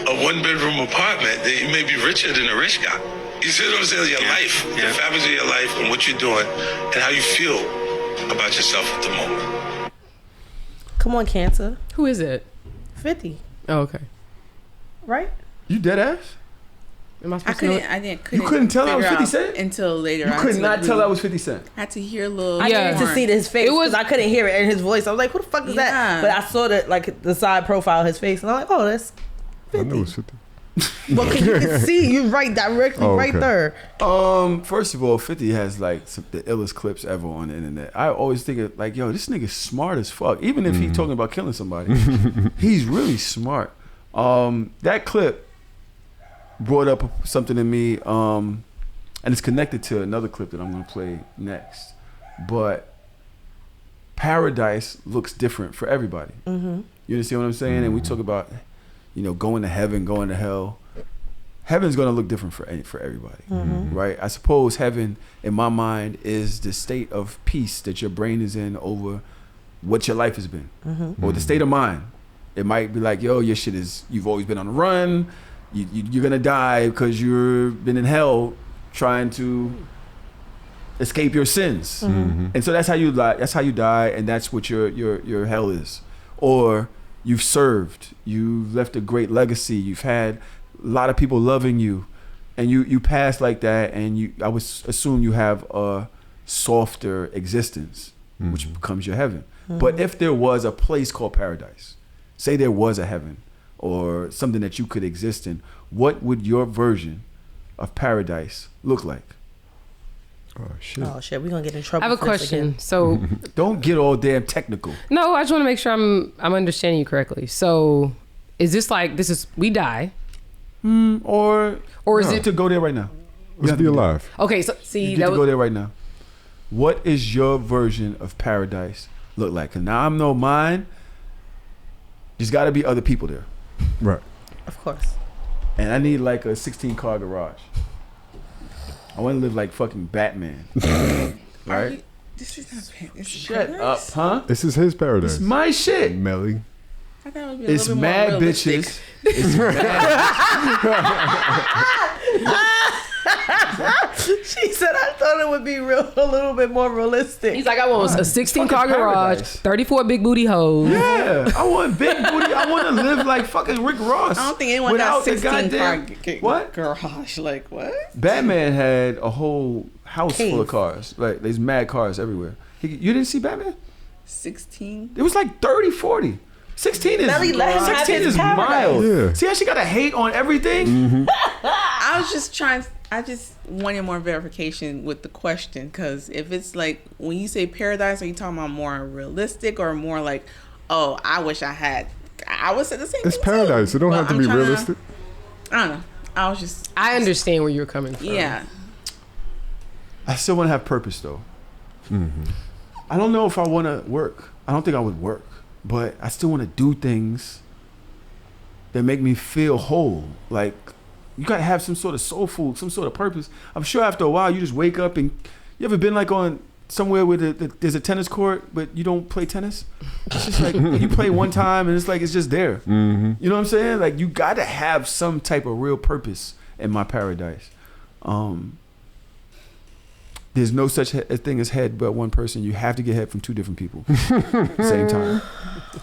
a one-bedroom apartment, you may be richer than a rich guy. You see what I'm saying? Your life, the fabric of your life and what you're doing and how you feel about yourself at the moment. Come on, Cancer. Who is it? 50. Oh, okay. Right? You dead ass? Am I I supposed to know couldn't. it? I didn't. You couldn't tell that was figure 50 out Cent? until later. You I could had not to tell really- that was 50 Cent. I had to hear a little. I Yeah. needed to see his face It was- because I couldn't hear it in his voice. I was like, "Who the fuck is that?" Yeah. But I saw the side profile of his face, and I'm like, "Oh, that's I know it's 50. well." You can see you right directly Oh, right okay. there. First of all, 50 has like the illest clips ever on the internet. I always think of like, yo, this nigga's smart as fuck. Even if he's talking about killing somebody, he's really smart. That clip brought up something in me, and it's connected to another clip that I'm gonna play next. But paradise looks different for everybody. You understand what I'm saying? And we talk about, going to heaven, going to hell. Heaven's gonna look different for everybody, right? I suppose heaven, in my mind, is the state of peace that your brain is in over what your life has been, or the state of mind. It might be like, yo, your shit is, you've always been on the run. You're gonna die because you've been in hell trying to escape your sins, and so that's how you die. That's how you die, and that's what your hell is. Or you've served, you've left a great legacy, you've had a lot of people loving you, and you pass like that, and I would assume you have a softer existence, which becomes your heaven. But if there was a place called paradise, say there was a heaven or something that you could exist in, what would your version of paradise look like? Oh shit. Oh shit, we're gonna get in trouble. I have a for this question. again. So, Don't get all damn technical. no, I just want to make sure I'm understanding you correctly. So, is this like we die? Or is you it have to go there right now? You Let's have be to be there. alive. Okay, so see You that get to was, go there right now. What is your version of paradise look like? 'Cause now I'm no mine. There's got to be other people there, Right. Of course. and I need like a 16-car garage. I want to live like fucking Batman, right? This is not. This is Shut paradise? up, huh? This is his paradise. It's my shit. Melly. I thought it would be a It's little bit mad more realistic. bitches. It's mad. She said, "I thought it would be a little bit more realistic." he's like, I want a 16-car Fucking garage, paradise. 34 big booty hoes. Yeah, I want big booty. I want to live like fucking Rick Ross. I don't think anyone without got the 16 goddamn what? garage. Like what? Batman had a whole house full of Cave. cars. Like there's mad cars everywhere. You didn't see Batman? 16. It was like 30, 40. 16 is Melly, let him have 16 his is paradise. mild. Yeah. See how she got to hate on everything? I was just trying. I just wanted more verification with the question, because if it's like when you say paradise, are you talking about more realistic or more like, oh, I wish I had? I would say the same. It's thing paradise. Too, It don't but have to I'm be trying realistic. I don't know. I was just. I understand where you're coming from. Yeah. I still want to have purpose though. I don't know if I want to work. I don't think I would work, but I still want to do things that make me feel whole. Like you gotta have some sort of soul food, some sort of purpose. I'm sure after a while you just wake up and you ever been like on somewhere where there's a tennis court but you don't play tennis? It's just like you play one time and it's like it's just there. You know what I'm saying? Like you gotta have some type of real purpose in my paradise. There's no such a thing as head but one person. You have to get head from two different people at the same time.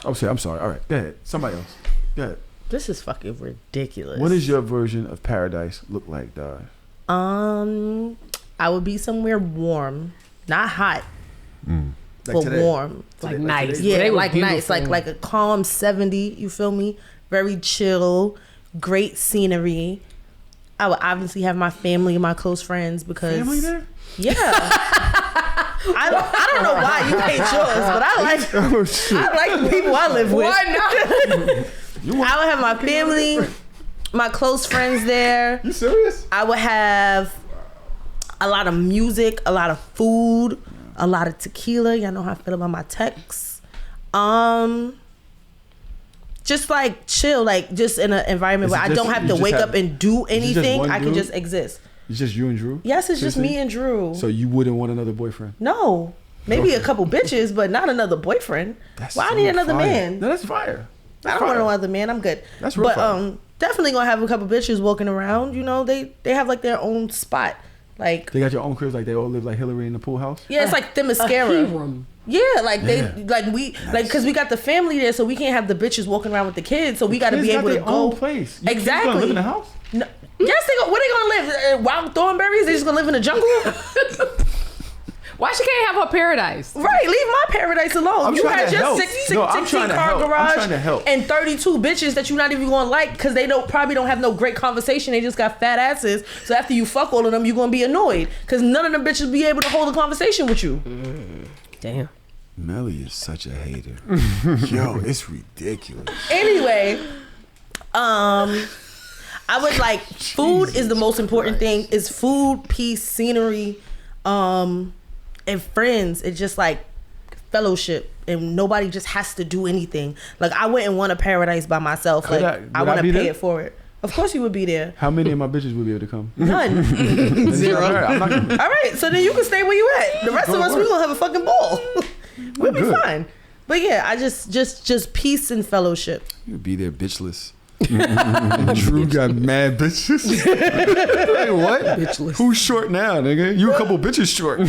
I'm sorry. All right, go ahead. Somebody else. Go ahead. This is fucking ridiculous. What does your version of paradise look like, Dog? I would be somewhere warm, not hot, but today? warm. Like nice. Yeah, They was like nice, beautiful. like a calm 70. You feel me? Very chill, great scenery. I would obviously have my family and my close friends because Family there? yeah. I don't know why you hate yours, but I like Oh shit. I like the people I live with. Why not? I would have my family, my close friends there. You serious? I would have a lot of music, a lot of food, a lot of tequila. Y'all know how I feel about my texts. Just like chill, like just in an environment Is where it I just- don't have you to just wake have- up and do just anything. one I can dude? just exist. It's just you and Drew? Yes, it's just Seriously? me and Drew. So you wouldn't want another boyfriend? No, maybe a couple bitches, but not another boyfriend. Why I need another fire. man? No, that's fire. I don't want no other man. I'm good. That's real But fire. definitely gonna have a couple bitches walking around. You know, they have like their own spot. Like They got your own cribs, like they all live like Hillary in the pool house? yeah, it's like the mascara. Room. Yeah, like they because we got the family there, so we can't have the bitches walking around with the kids. So we got to Kids be got able to their go own place. You exactly. gonna live in the house? No, yeah, Yes, where they gonna live? Wild thornberries? They just gonna live in the jungle? Why she can't have her paradise? Right, leave my paradise alone. I'm You trying had to your help. 16 No, I'm trying to car help. I'm garage trying to help. and 32 bitches that you're not even gonna like because they probably don't have no great conversation. They just got fat asses. So after you fuck all of them, you're gonna be annoyed because none of them bitches be able to hold a conversation with you. Damn. Melly is such a hater. Yo, it's ridiculous. Anyway, I would like food is the most important thing. Is food, peace, scenery, and friends. It's just like fellowship, and nobody just has to do anything. Like I wouldn't want a paradise by myself. Could like I would want I to be pay there? it for it. Of course you would be there. How many of my bitches would be able to come? None. Zero. I'm not gonna, All right, so then you can stay where you at. The rest of us, we gonna have a fucking ball. We'll be good. fine. But yeah, I just peace and fellowship. you would be there bitchless. Drew got mad bitches. Hey, what? Bitchless. Who's short now, nigga? You a couple bitches short.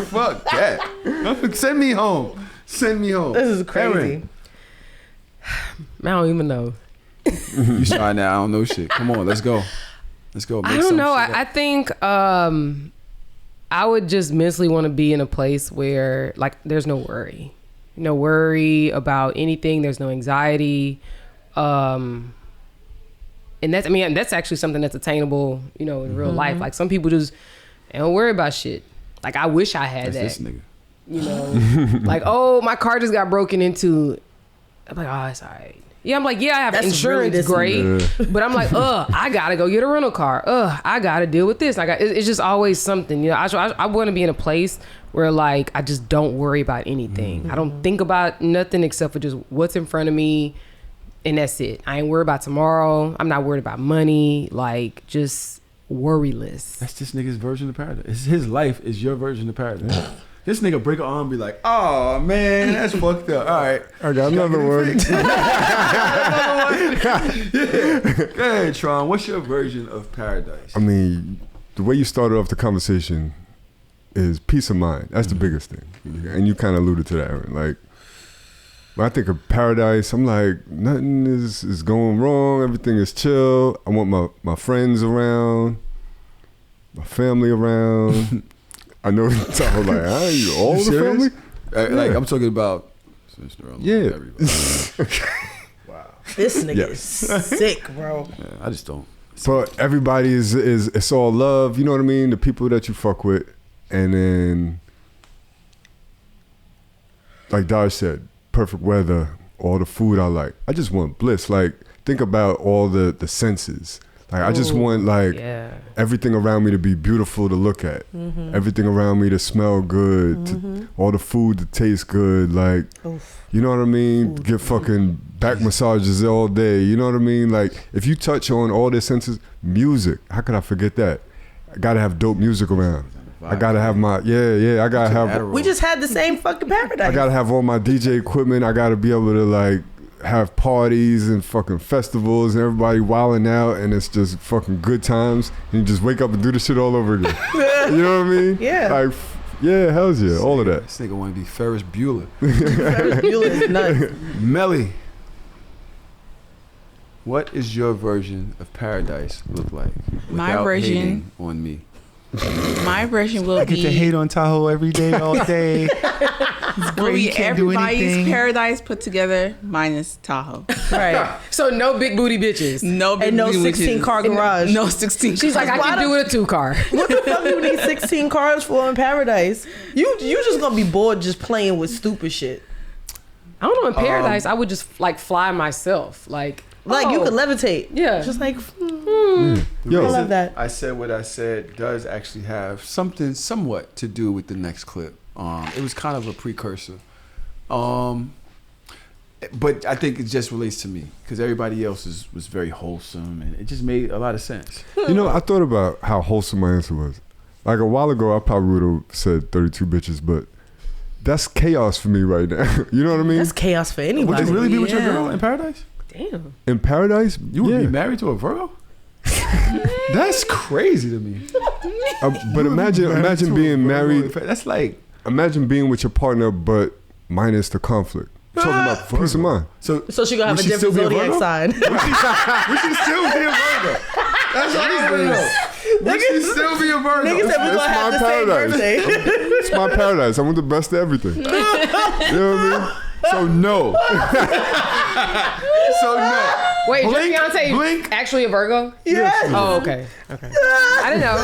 Fuck that. Send me home. Send me home. This is crazy. Aaron, I don't even know. you shy now. I don't know shit. Come on, let's go. Let's go. I don't know. I think I would just mentally want to be in a place where like there's no worry. No worry about anything. There's no anxiety. And that's actually something that's attainable, in real life. Like some people just they don't worry about shit. Like I wish I had That's that. this nigga. Like, oh, my car just got broken into. I'm like, oh, it's all right. Yeah, I'm like, yeah, I have That's insurance, really great. But I'm like, I gotta go get a rental car. I gotta deal with this. Like, it's just always something. I want to be in a place where like I just don't worry about anything. I don't think about nothing except for just what's in front of me, and that's it. I ain't worried about tomorrow. I'm not worried about money. Like, just worryless. That's this nigga's version of paradise. His life is your version of paradise. This nigga break an arm and be like, oh man, that's fucked up. All right. I got another one. Go ahead, Tron. What's your version of paradise? I mean, the way you started off the conversation is peace of mind. That's the biggest thing. And you kind of alluded to that, Aaron. Like, when I think of paradise, I'm like, nothing is going wrong. Everything is chill. I want my friends around, my family around. I know Tahoe like, all You the serious? family? Like, I'm talking about sister, Yeah. everybody. This nigga is Yes. sick, bro. Yeah, I just don't. But everybody is it's all love, you know what I mean? The people that you fuck with. And then, like Dodge said, perfect weather, all the food I like. I just want bliss. Like, think about all the senses. Like, I just want, like, everything around me to be beautiful to look at. Everything around me to smell good. All the food to taste good. Like, you know what I mean? Get fucking back massages all day. You know what I mean? Like, if you touch on all their senses, music, how could I forget that? I gotta have dope music around. I gotta have my, I gotta have. We just had the same fucking paradise. I gotta have all my DJ equipment. I gotta be able to, like, have parties and fucking festivals and everybody wilding out and it's just fucking good times and you just wake up and do the shit all over again. You know what I mean? Yeah. Like, yeah, hells yeah, all of that. This nigga want to be Ferris Bueller. Ferris Bueller is nuts. Melly, what is your version of paradise look like? My without version- hating on me. My version will be on Tahoe every day, all day. will be everybody's paradise put together minus Tahoe. Right. So no big booty bitches. No big And no booty 16 bitches. car garage. No 16. She's like, I Why can do it a 2-car. What the fuck do you need 16 cars for in paradise? You just gonna be bored just playing with stupid shit. I don't know. In paradise, I would just like fly myself. Like You could levitate. Yeah. Just like, Yo, I love that. I said what I said does actually have something somewhat to do with the next clip. It was kind of a precursor. But I think it just relates to me because everybody else was very wholesome and it just made a lot of sense. you know, I thought about how wholesome my answer was. Like a while ago, I probably would have said 32 bitches, but that's chaos for me right now. You know what I mean? That's chaos for anybody. Would you really be with your Yeah. girl in paradise? Damn. In paradise, You would be married to a Virgo? That's crazy to me. But imagine being married. That's like Imagine being with your partner, but minus the conflict. talking about peace of mind. So she gonna have a would she still different be a zodiac Virgo? sign. We should still be a Virgo. That's what I want to know. We should still be a Virgo. Niggas said we That's gonna have my the same paradise. birthday. It's my paradise. I want the best of everything. You know what I mean? So no. So no. Wait, your Blink, fiance blink. actually a Virgo? Yes. Oh, okay. Okay. I didn't know.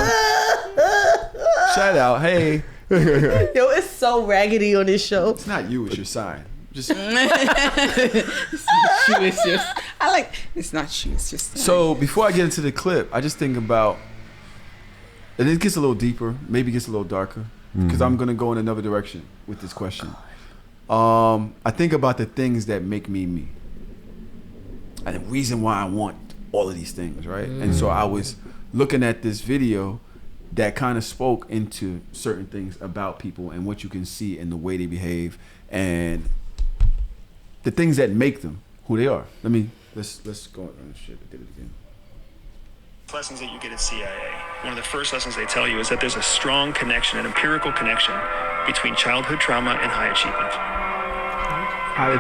Shout out. Hey. Yo, it's so raggedy on this show. It's not you, it's your sign. Just It's not you, it's just. so before I get into the clip, I just think about, and it gets a little deeper, maybe gets a little darker, because I'm gonna go in another direction with this question. I think about the things that make me me, and the reason why I want all of these things, right? And so I was looking at this video that kind of spoke into certain things about people and what you can see in the way they behave and the things that make them who they are. Let's go on. Shit, I did it again. Lessons that you get at CIA. One of the first lessons they tell you is that there's a strong connection, an empirical connection between childhood trauma and high achievement.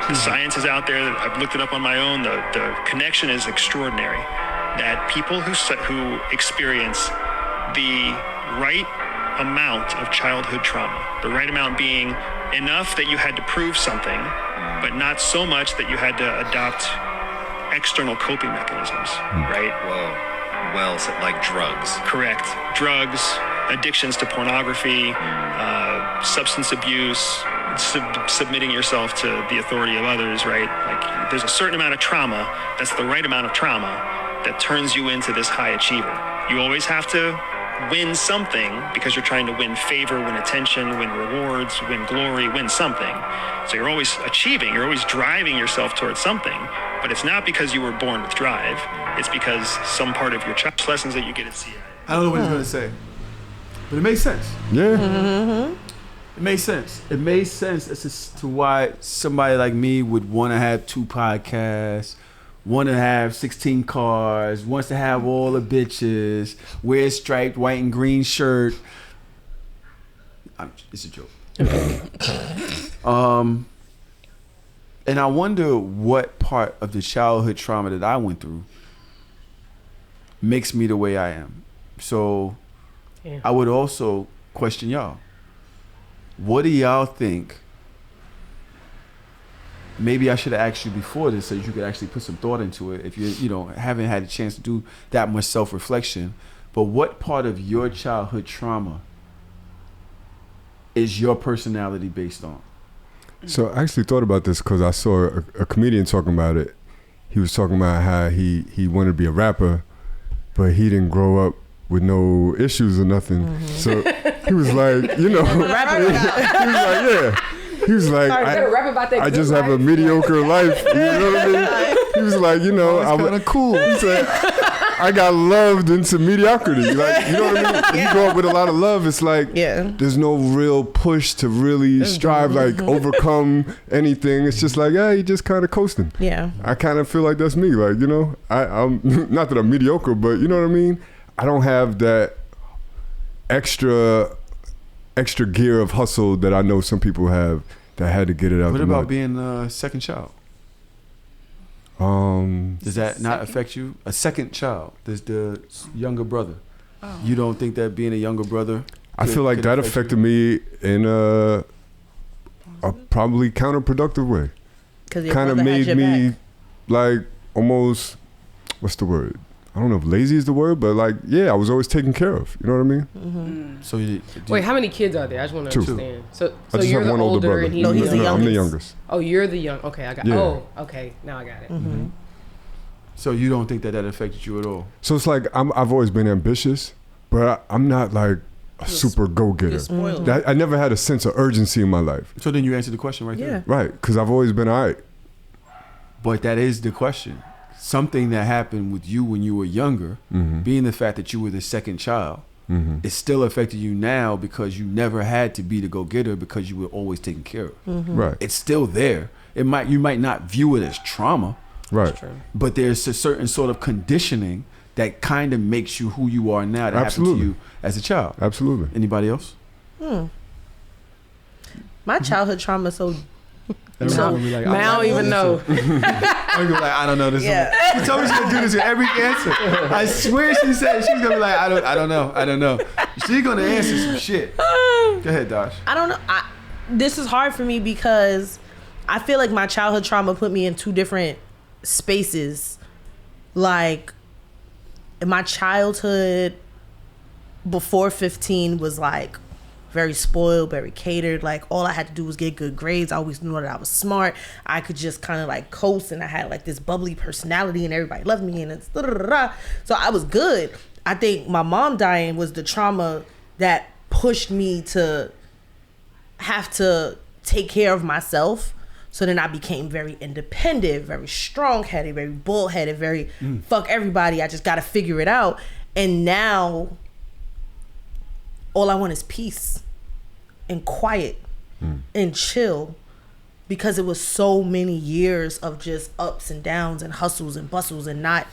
The science is out there. I've looked it up on my own. The connection is extraordinary. That people who experience the right amount of childhood trauma, the right amount being enough that you had to prove something, but not so much that you had to adopt external coping mechanisms, right? Whoa. Well, so like drugs. Correct. Drugs, addictions to pornography, substance abuse, submitting yourself to the authority of others, right? Like there's a certain amount of trauma, that's the right amount of trauma, that turns you into this high achiever. You always have to win something because you're trying to win favor, win attention, win rewards, win glory, win something. So you're always achieving, you're always driving yourself towards something, but it's not because you were born with drive, it's because some part of your lessons that you get at CIA. I don't know what he's gonna say, but it makes sense. Yeah. It made sense. It made sense as to why somebody like me would want to have 2 podcasts, want to have 16 cars, wants to have all the bitches, wear a striped white and green shirt. It's a joke. And I wonder what part of the childhood trauma that I went through makes me the way I am. So I would also question y'all. What do y'all think? Maybe I should have asked you before this so you could actually put some thought into it if you haven't had a chance to do that much self-reflection. But what part of your childhood trauma is your personality based on? So I actually thought about this because I saw a comedian talking about it. He was talking about how he wanted to be a rapper, but he didn't grow up with no issues or nothing. So he was like, he was like, I just have a mediocre life. You know what I mean? He was like, I'm kind of cool. He said, I got loved into mediocrity. Like, you know what I mean? When you grow up with a lot of love, it's like there's no real push to really strive, like overcome anything. It's just like, you just kind of coasting. Yeah. I kind of feel like that's me. Like, I'm not that I'm mediocre, but you know what I mean? I don't have that extra gear of hustle that I know some people have that had to get it out. What about being a second child? Does that not affect you? A second child, there's the younger brother. You don't think that being a younger brother? I feel like that affected me in a probably counterproductive way. Kind of made me like almost, what's the word? I don't know if lazy is the word, but like, I was always taken care of. You know what I mean? Mm-hmm. So wait, how many kids are there? I just want to understand. So I just you're have the one older older brother. and he's the the youngest. I'm the youngest. Oh, you're the young. Okay, I got. Yeah. Oh, okay, now I got it. Mm-hmm. So you don't think that affected you at all? So it's like I've always been ambitious, but I'm not like a super go-getter. Spoiled. I never had a sense of urgency in my life. So then you answered the question right there. Right, because I've always been all right. But that is the question. Something that happened with you when you were younger, being the fact that you were the second child, it still affected you now because you never had to be the go-getter because you were always taken care of. Right. It's still there. You might not view it as trauma, Right. but there's a certain sort of conditioning that kind of makes you who you are now that happened to you as a child. Absolutely. Anybody else? My childhood trauma is so So Like, I don't even know. I'm gonna be like, I don't know this. Yeah. She told me she's gonna do this with every answer. I swear she said she's gonna be like, I don't know. She's gonna answer some shit. Go ahead, Dosh. I don't know. This is hard for me because I feel like my childhood trauma put me in two different spaces. Like, in my childhood before 15 was like very spoiled, very catered. Like, all I had to do was get good grades. I always knew that I was smart. I could just kind of like coast, and I had like this bubbly personality, and everybody loved me, and it's so I was good. I think my mom dying was the trauma that pushed me to have to take care of myself. So then I became very independent, very strong-headed, very bullheaded, very fuck everybody. I just got to figure it out. And now all I want is peace and quiet and chill, because it was so many years of just ups and downs and hustles and bustles and not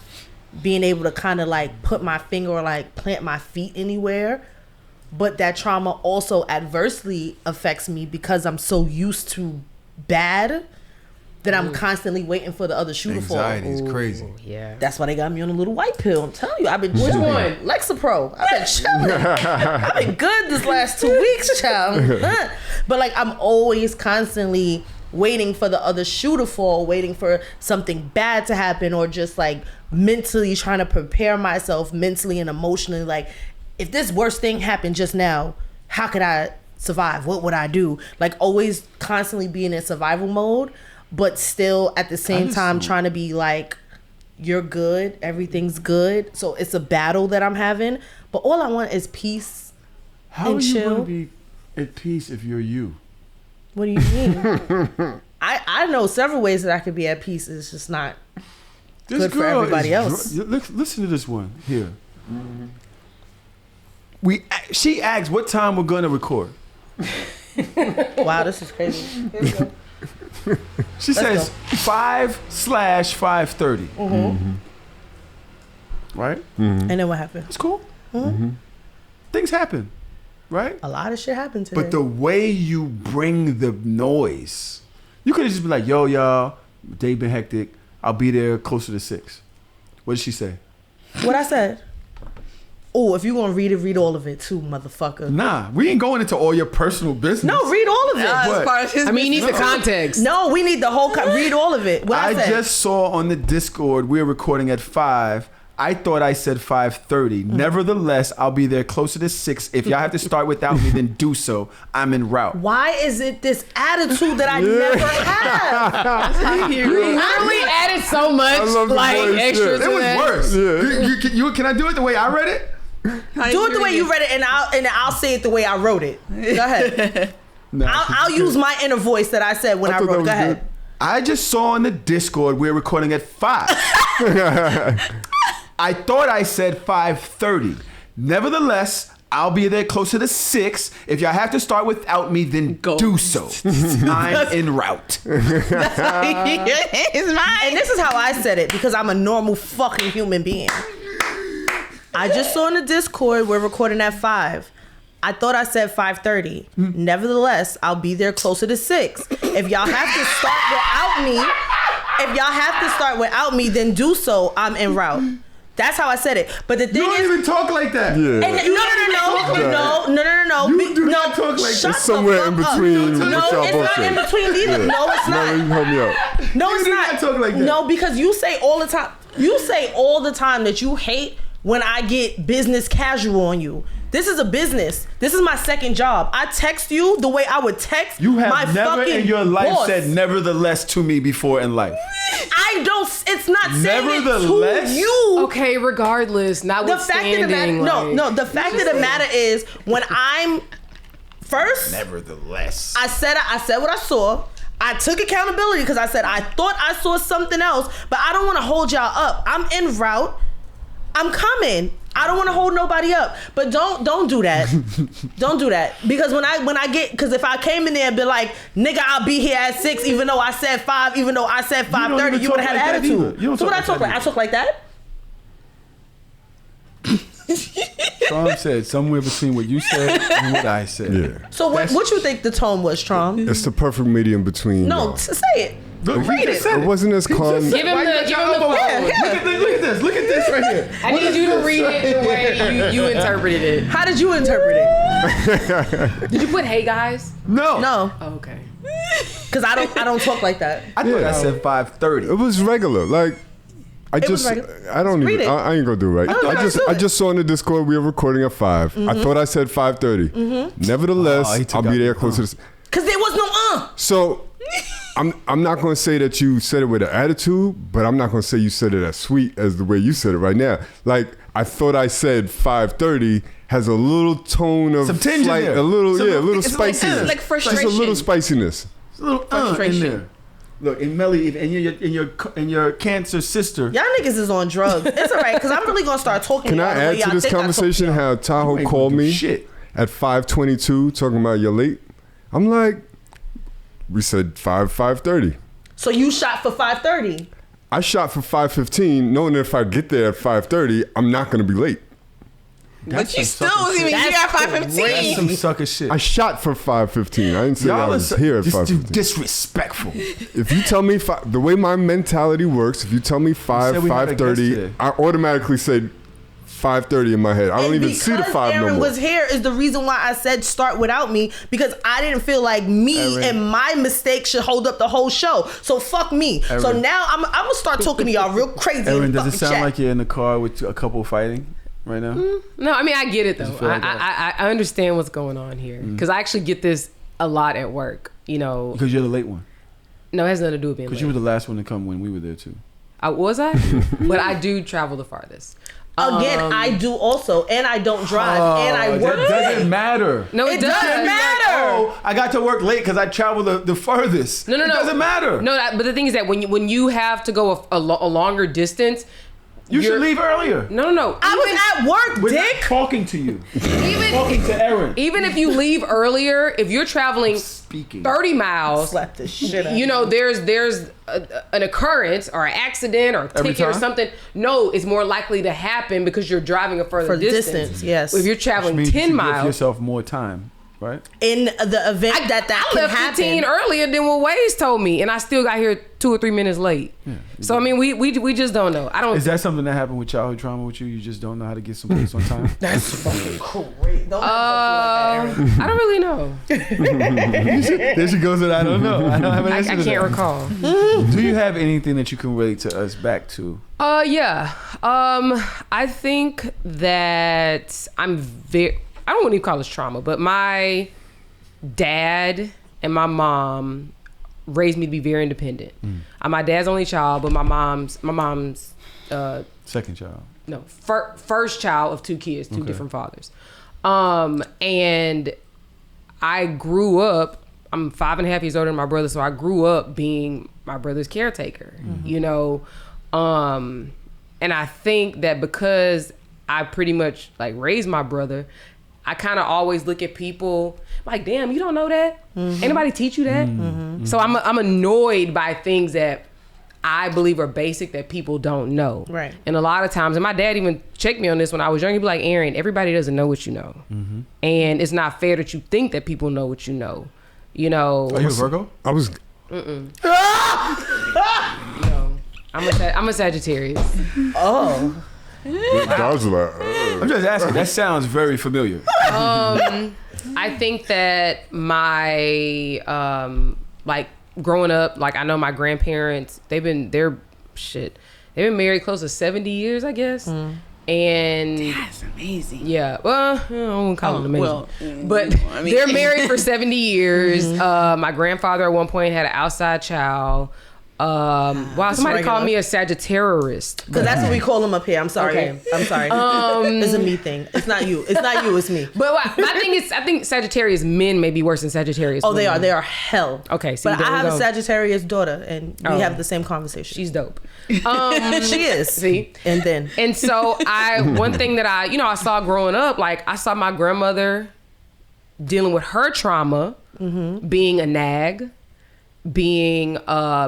being able to kind of like put my finger or like plant my feet anywhere. But that trauma also adversely affects me because I'm so used to bad that I'm constantly waiting for the other shoe to fall. Anxiety is crazy. Yeah. That's why they got me on a little white pill. I'm telling you, I've been Which chilling. one? Lexapro. I've been chilling. I've been good this last 2 weeks, child. But like, I'm always constantly waiting for the other shoe to fall, waiting for something bad to happen, or just like mentally trying to prepare myself mentally and emotionally. Like, if this worst thing happened just now, how could I survive? What would I do? Like, always constantly being in survival mode, but still at the same time trying to be like, you're good, everything's good. So it's a battle that I'm having, but all I want is peace How and are you chill. gonna be at peace if you're you? What do you mean? I know several ways that I could be at peace. It's just not good for everybody else. Listen to this one here. She asked what time we're gonna record. Wow, this is crazy. Here we go. She says 5/5:30. Right? And then what happened? It's cool. Things happen, right? A lot of shit happened today. But the way you bring the noise, you could have just been like, yo, y'all, day been hectic. I'll be there closer to 6. What did she say? What I said? Oh, if you gonna read it, read all of it too, motherfucker. Nah, we ain't going into all your personal business. No, read all of it. What? Part of his I mean, you need the business. context. No, we need the whole. Read all of it. What I said? just saw on the Discord we're recording at 5. I thought I said 5:30. Nevertheless, I'll be there closer to 6. If y'all have to start without me, then do so. I'm en route. Why is it this attitude that I never have? You literally added so much, love the like, voice, extra yeah. to It was that. worse. Yeah. Can I do it the way I read it? Do it the way you read it, and I'll say it the way I wrote it. Go ahead. No, I'll use my inner voice that I said when I thought that wrote. was Go ahead. good. I just saw on the Discord we're recording at 5. I thought I said 5:30. Nevertheless, I'll be there closer to 6. If y'all have to start without me, then do so. I'm en route. It's mine. And this is how I said it, because I'm a normal fucking human being. I just saw in the Discord we're recording at 5. I thought I said 5:30. Nevertheless, I'll be there closer to 6. If y'all have to start without me, then do so. I'm en route. That's how I said it. But the You thing don't is, even talk like that. and Yeah. no. You do not talk like Shut It's somewhere the in fuck up. between what No, y'all it's both not say. in between either. Yeah. No, it's No, not. you help me out. No, You it's do not. not talk like that. No, because you say all the time. You say all the time that you hate when I get business casual on you. This is a business. This is my second job. I text you the way I would text You have my never fucking in your life boss. said nevertheless to me before in life. I don't. It's not saying it Nevertheless? to you. Okay, regardless, The fact of the notwithstanding. matter. No. The fact of the matter is, when I'm first, Nevertheless. I said what I saw. I took accountability because I said I thought I saw something else, but I don't want to hold y'all up. I'm en route. I'm coming. I don't want to hold nobody up, but don't do that. Don't do that, because when I get, because if I came in there and be like, nigga, I'll be here at 6, even though I said 5, even though I said 5:30, you would have had talk like that attitude. either. You don't So what I talk talk like like? that I talk like that. Trom said somewhere between what you said and what I said. Yeah. So what you think the tone was, Trom? It's the perfect medium between. No, say it. Look, Read it. It wasn't as calm. Give him the elbow phone. Look at this. Look at this right here. I need you to read it the way you interpreted it. How did you interpret it? Did you put "Hey guys"? No. No, Oh, okay. because I don't talk like that. I thought I said It 5:30. was regular. Like, I was just, regular. I don't Read even, it. I ain't gonna do it right. No, let's do I it. just saw in the Discord we were recording at 5. I thought I said 5:30. Nevertheless, Oh, he took I'll be out there the closer to. Because there was no So, I'm not gonna say that you said it with an attitude, but I'm not gonna say you said it as sweet as the way you said it right now. Like, I thought I said 5:30 has a little tone of Some tinge in there. a little, Some- a little it's like, spiciness. like Just a frustration. little spiciness. There's a little in Frustration. there. Look, and Melly, and your cancer sister. Y'all niggas is on drugs. It's all right, because I'm really going to start talking Can to y'all I the way add to y'all this think I talk conversation to y'all. how Tahoe ain't called gonna do me shit. at 5:22 talking about you're late? I'm like, we said 5:30. So you shot for 5:30. I shot for 5:15, knowing that if I get there at 5:30, I'm not gonna be late. But you some still sucker was even shit. here at That's 5:15. That's some sucker shit. I shot for 5:15. I didn't say I Y'all was are here at just 5:15. disrespectful. If you tell me the way my mentality works, if you tell me said we had a guest 5:30, today. I automatically said 5:30 in my head. I don't And even see the because 5 no Aaron more. was here is the reason why I said start without me, because I didn't feel like me Aaron. and my mistake should hold up the whole show. So fuck me. So Aaron. now I'm gonna start talking to y'all real crazy. in Aaron, the does it fucking sound chat. like you're in the car with a couple fighting right now? No, I mean I get it though. feel like that? I understand what's going on here because I actually get this a lot at work. You know, Because you're the late one. no, it has nothing to do with being Because late. you were the last one to come when we were there too. Was I? But I do travel the farthest. Again, I do also, and I don't drive, and I work. That doesn't matter. No, it, It does. doesn't matter. Oh, I got to work late because I travel the furthest. No. It doesn't matter. No, but the thing is that when you have to go a longer distance, you should you're- leave earlier. No. I was at work, We're not dick. talking to you. Even Talking to Aaron. even if you leave earlier, if you're traveling Speaking. 30 miles, Slap the shit out. you know there's an occurrence or an accident or a Every ticket or time? something. No, it's more likely to happen because you're driving a further For distance. distance, yes. If you're Which traveling means you 10 should give miles, yourself more time, right? in the event that I can left happen. 15 earlier than what Waze told me, and I still got here 2 or 3 minutes late. So I mean, we just don't know. I don't. Is that something that happened with childhood trauma with you? You just don't know how to get someplace on time? That's fucking great. Don't have to feel like that, Aaron. I don't really know. There she goes, and I don't know. I don't have an I answer to can't that. recall. Do you have anything that you can relate to us back to? Yeah. I think that I'm very. I don't want to call this trauma, but my dad and my mom raised me to be very independent. My dad's only child, but my mom's Second child. no first child of 2 kids, two Okay. different fathers. And I grew up. I'm 5.5 years older than my brother, so I grew up being my brother's caretaker. You know, and I think that because I pretty much like raised my brother, I kind of always look at people like, damn, you don't know that? Anybody teach you that? So I'm annoyed by things that I believe are basic that people don't know. Right. And a lot of times, and my dad even checked me on this when I was young. He'd be like, Aaron, everybody doesn't know what you know. And it's not fair that you think that people know what you know. You know, Are you a Virgo? I was. no. I'm a Sagittarius. Oh. I was like, I'm just asking. That sounds very familiar. I think that my like growing up, like I know my grandparents, they've been married close to 70 years, I guess. And That's amazing. yeah, well, I wouldn't call it amazing, well, but I mean- they're married for 70 years. My grandfather at one point had an outside child. Wow, somebody called me a Sagittarius. Because that's what we call them up here. I'm sorry. Okay. I'm sorry. It's a me thing. It's not you. It's not you. It's me. But my thing is, I think Sagittarius men may be worse than Sagittarius Oh, they women. are. They are hell. Okay, see, but there I we have a go. Sagittarius daughter, and we Oh. have the same conversation. She's dope. She is. See? And then And so one thing that I saw growing up, like I saw my grandmother dealing with her trauma, being a nag, being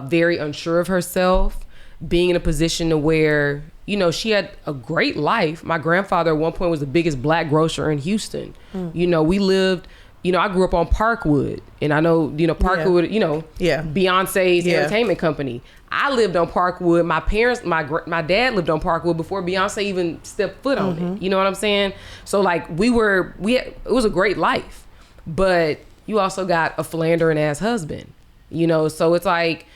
very unsure of herself, being in a position to where, you know, she had a great life. My grandfather at one point was the biggest black grocer in Houston. You know, we lived, you know, I grew up on Parkwood, and I know, you know, Parkwood, you know, Beyonce's entertainment company. I lived on Parkwood. My parents, my dad lived on Parkwood before Beyonce even stepped foot on it. You know what I'm saying? So like it was a great life, but you also got a philandering ass husband, you know? So it's like,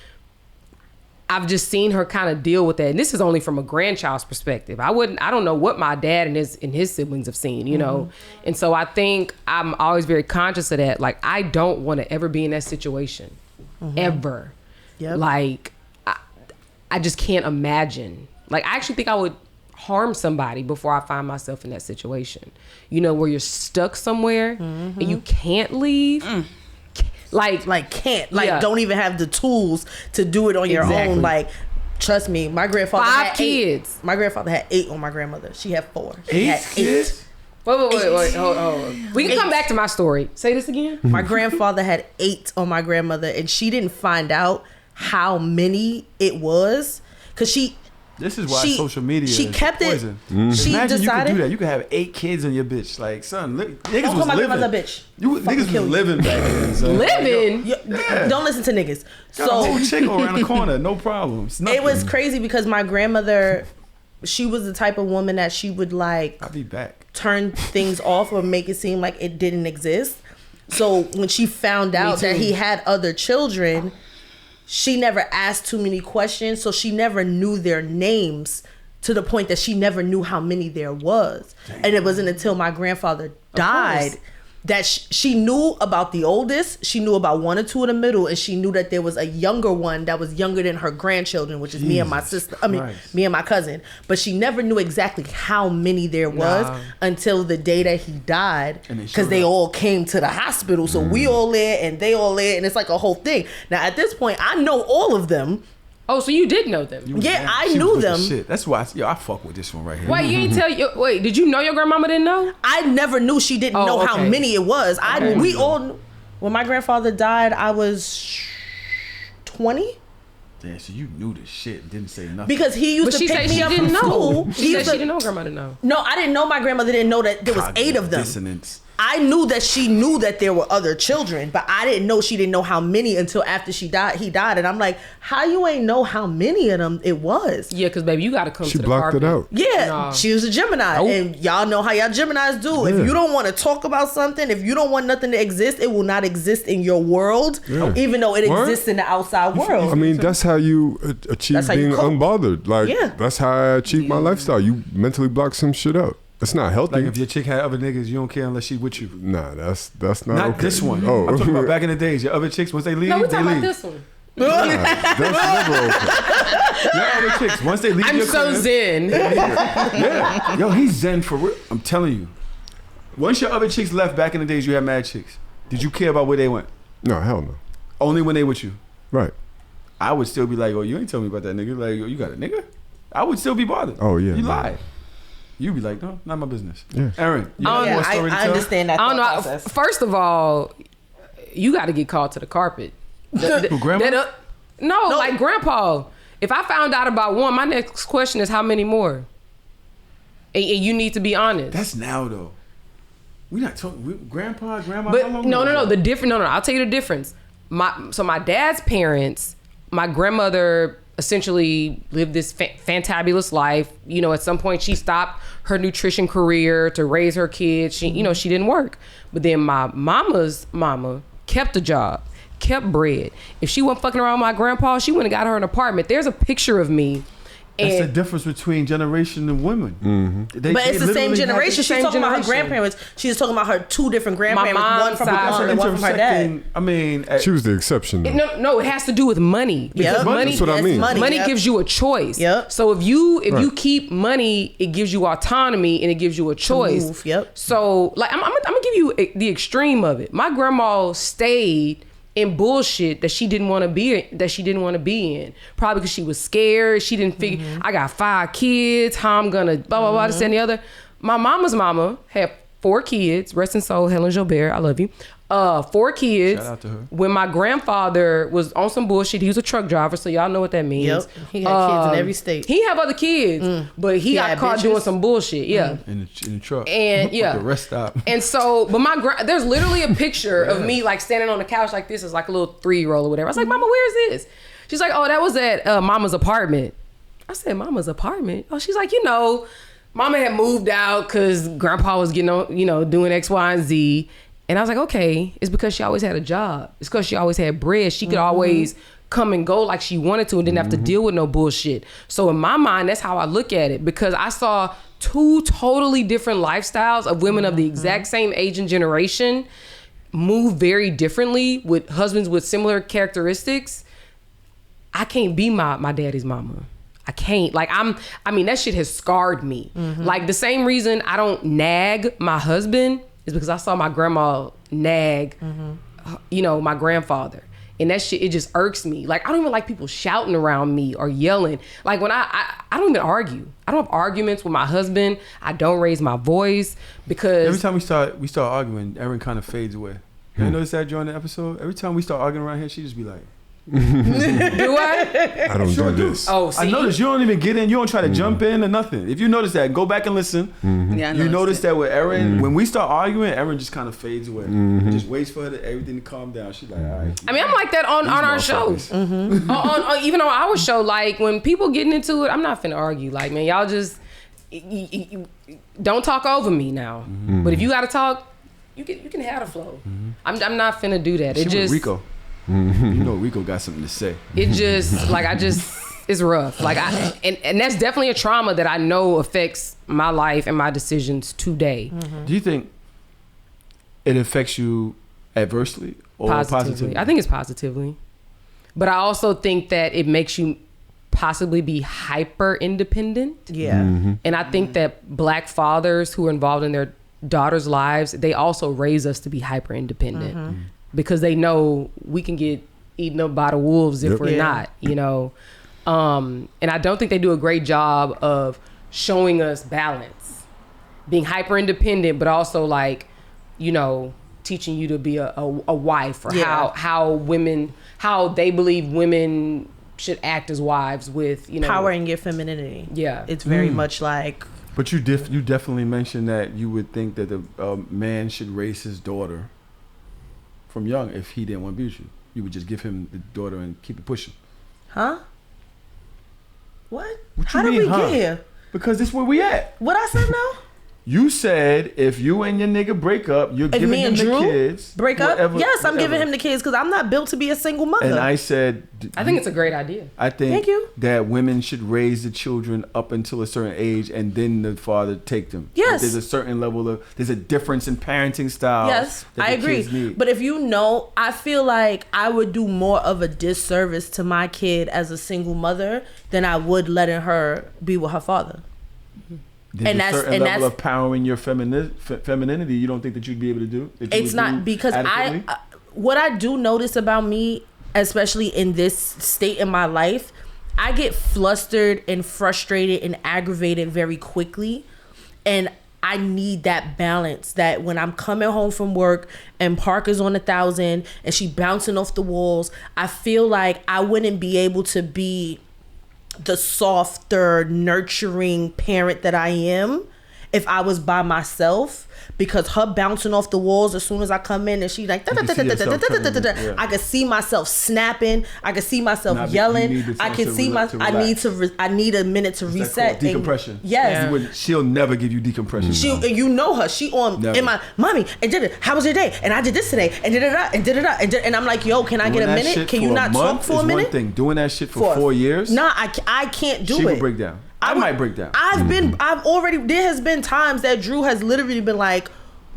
I've just seen her kind of deal with that. And this is only from a grandchild's perspective. I don't know what my dad and his siblings have seen, you know? And so I think I'm always very conscious of that. Like, I don't want to ever be in that situation, ever. Like, I just can't imagine. Like, I actually think I would harm somebody before I find myself in that situation. You know, where you're stuck somewhere and you can't leave. Like can't. Like, don't even have the tools to do it on your own. Like, trust me, my grandfather had 8. My grandfather had 8 on my grandmother. She had 4. She had 8. Wait, hold on. We can come back to my story. Say this again. My grandfather had 8 on my grandmother, and she didn't find out how many it was, because this is why social media she is kept poison. She Imagine decided you could do that. You could have 8 kids on your bitch. Like, son, niggas don't was call my living. grandmother a bitch. Niggas was living back then. Son. Living? Don't listen to niggas. Got a whole chick around the corner, no problems. It was crazy because my grandmother, she was the type of woman that she would like, I'll be back, turn things off or make it seem like it didn't exist. So when she found out that he had other children, she never asked too many questions, so she never knew their names, to the point that she never knew how many there was. Damn. And it wasn't until my grandfather died that she knew about the oldest, she knew about 1 or 2 in the middle, and she knew that there was a younger one that was younger than her grandchildren, which is me and my sister. Me and my cousin. But she never knew exactly how many there was until the day that he died, because they all came to the hospital. So we all there and they all there, and it's like a whole thing. Now at this point, I know all of them. Oh, so you did know them? I knew them. Shit. That's why I fuck with this one right here. Wait, you ain't tell you? Wait, did you know your grandmama didn't know? I never knew she didn't know how many it was. We all knew. When my grandfather died, I was 20. Damn, so you knew this shit and didn't say nothing. Because he used to pick me up from school. She said she didn't know grandma didn't know. No, I didn't know my grandmother didn't know that there was 8 of them. Dissonance. I knew that she knew that there were other children, but I didn't know she didn't know how many until after he died. And I'm like, how you ain't know how many of them it was? Yeah, because baby, you got to come to the carpet. She blocked it out. Yeah, she was a Gemini. And y'all know how y'all Geminis do. Yeah. If you don't want to talk about something, if you don't want nothing to exist, it will not exist in your world, even though it exists in the outside world. I mean, that's how you achieve being unbothered. Like, that's how I achieve my lifestyle. You mentally block some shit out. That's not healthy. Like, if your chick had other niggas, you don't care unless she with you. Nah, that's not okay. This one. Oh. I'm talking about back in the days. Your other chicks, once they leave, no, we're they talking leave. about this one. That's never okay. Your other chicks, once they leave, I'm so zen. Yeah. Yo, he's zen for real. I'm telling you. Once your other chicks left back in the days, you had mad chicks. Did you care about where they went? No, hell no. Only when they with you. Right. I would still be like, oh, you ain't tell me about that nigga. Like, oh, you got a nigga? I would still be bothered. Oh, yeah. You lied. You'd be like, no, not my business. Yeah. Aaron, you got more story to tell? I understand that. I don't know. Process. First of all, you got to get called to the carpet. Grandma? No, like grandpa. If I found out about one, my next question is how many more? And you need to be honest. That's now though. We not talking grandpa, grandma. But no. The difference. No. I'll tell you the difference. My dad's parents, my grandmother essentially lived this fantabulous life. You know, at some point she stopped her nutrition career to raise her kids. She, you know, she didn't work. But then my mama's mama kept a job, kept bread. If she wasn't fucking around with my grandpa, she went and got her an apartment. There's a picture of me. That's the difference between generation and women. Mm-hmm. But it's the same generation. She's talking about her grandparents. She's talking about her 2 different grandparents. One from her mom and one from her dad. I mean, she was the exception. No, it has to do with money. Because money, that's what I mean. Money gives you a choice. Yep. So if you keep money, it gives you autonomy and it gives you a choice. Move. Yep. So like I'm gonna give you the extreme of it. My grandma stayed in bullshit that she didn't want to be in, probably because she was scared. She didn't figure, I got 5 kids, how I'm gonna blah blah blah, this and the other. My mama's mama had 4 kids, rest in soul, Helen Jobert, I love you. 4 kids. Shout out to her. When my grandfather was on some bullshit, he was a truck driver, so y'all know what that means. Yep. He had kids in every state. He have other kids, but he got caught doing some bullshit. Yeah. In the truck. And yeah. The rest stop. And so, but there's literally a picture of me like standing on the couch like this as like a little 3-year-old or whatever. I was like, Mama, where's this? She's like, oh, that was at Mama's apartment. I said, Mama's apartment? Oh, she's like, Mama had moved out because Grandpa was getting on, doing X, Y, and Z. And I was like, okay, it's because she always had a job. It's because she always had bread. She could always come and go like she wanted to and didn't have to deal with no bullshit. So in my mind, that's how I look at it, because I saw 2 totally different lifestyles of women of the exact same age and generation move very differently with husbands with similar characteristics. I can't be my daddy's mama. I can't. Like, that shit has scarred me. Like, the same reason I don't nag my husband is because I saw my grandma nag, my grandfather. And that shit, it just irks me. Like, I don't even like people shouting around me or yelling. Like, when I don't even argue. I don't have arguments with my husband. I don't raise my voice because... Every time we start arguing, Erin kind of fades away. You notice that during the episode? Every time we start arguing around here, she just be like... Do I? I don't do this. Oh, see? I noticed you don't even get in. You don't try to jump in or nothing. If you notice that, go back and listen. Yeah, you notice that with Erin, when we start arguing, Erin just kind of fades away. Just waits for everything to calm down. She's like, all right. I mean, I'm like that on our shows. on even on our show, like when people getting into it, I'm not finna argue. Like, man, y'all just don't talk over me now. But if you gotta talk, you can have the flow. I'm not finna do that. It just Rico. You know Rico got something to say. It just it's rough. Like and that's definitely a trauma that I know affects my life and my decisions today. Do you think it affects you adversely or positively? I think it's positively. But I also think that it makes you possibly be hyper independent. Yeah. And I think that Black fathers who are involved in their daughters' lives, they also raise us to be hyper independent. Because they know we can get eaten up by the wolves if we're not, And I don't think they do a great job of showing us balance. Being hyper independent, but also like, teaching you to be a wife, or how they believe women should act as wives with, power in your femininity. Yeah. It's very much like... But you definitely mentioned that you would think that a man should raise his daughter from young. If he didn't want to abuse you, you would just give him the daughter and keep it pushing. Huh? What How did we get here? Because this is where we at. What I said now? You said if you and your nigga break up, you're giving him the kids. Break up? Yes, I'm giving him the kids because I'm not built to be a single mother. And I said... I think it's a great idea. I think Thank you. that women should raise the children up until a certain age and then the father take them. Yes. There's a certain level of... There's a difference in parenting styles. Yes, that I agree. But if I feel like I would do more of a disservice to my kid as a single mother than I would letting her be with her father. There's a certain level of power in your femininity you don't think that you'd be able to do? It's not, because what I do notice about me, especially in this state in my life, I get flustered and frustrated and aggravated very quickly. And I need that balance, that when I'm coming home from work and Parker's on 1,000 and she bouncing off the walls, I feel like I wouldn't be able to be the softer, nurturing parent that I am if I was by myself, because her bouncing off the walls as soon as I come in and she's like, I can see myself snapping. I can see myself yelling. I can see I need a minute to reset. Decompression. Yes. She'll never give you decompression. You know her. She on in my mommy and did it. How was your day? And I did this today and did it and I'm like, yo, can I get a minute? Can you not talk for a minute? One thing. Doing that shit for 4 years. Nah, I can't do it. She will break down. I might break down. There has been times that Drew has literally been like,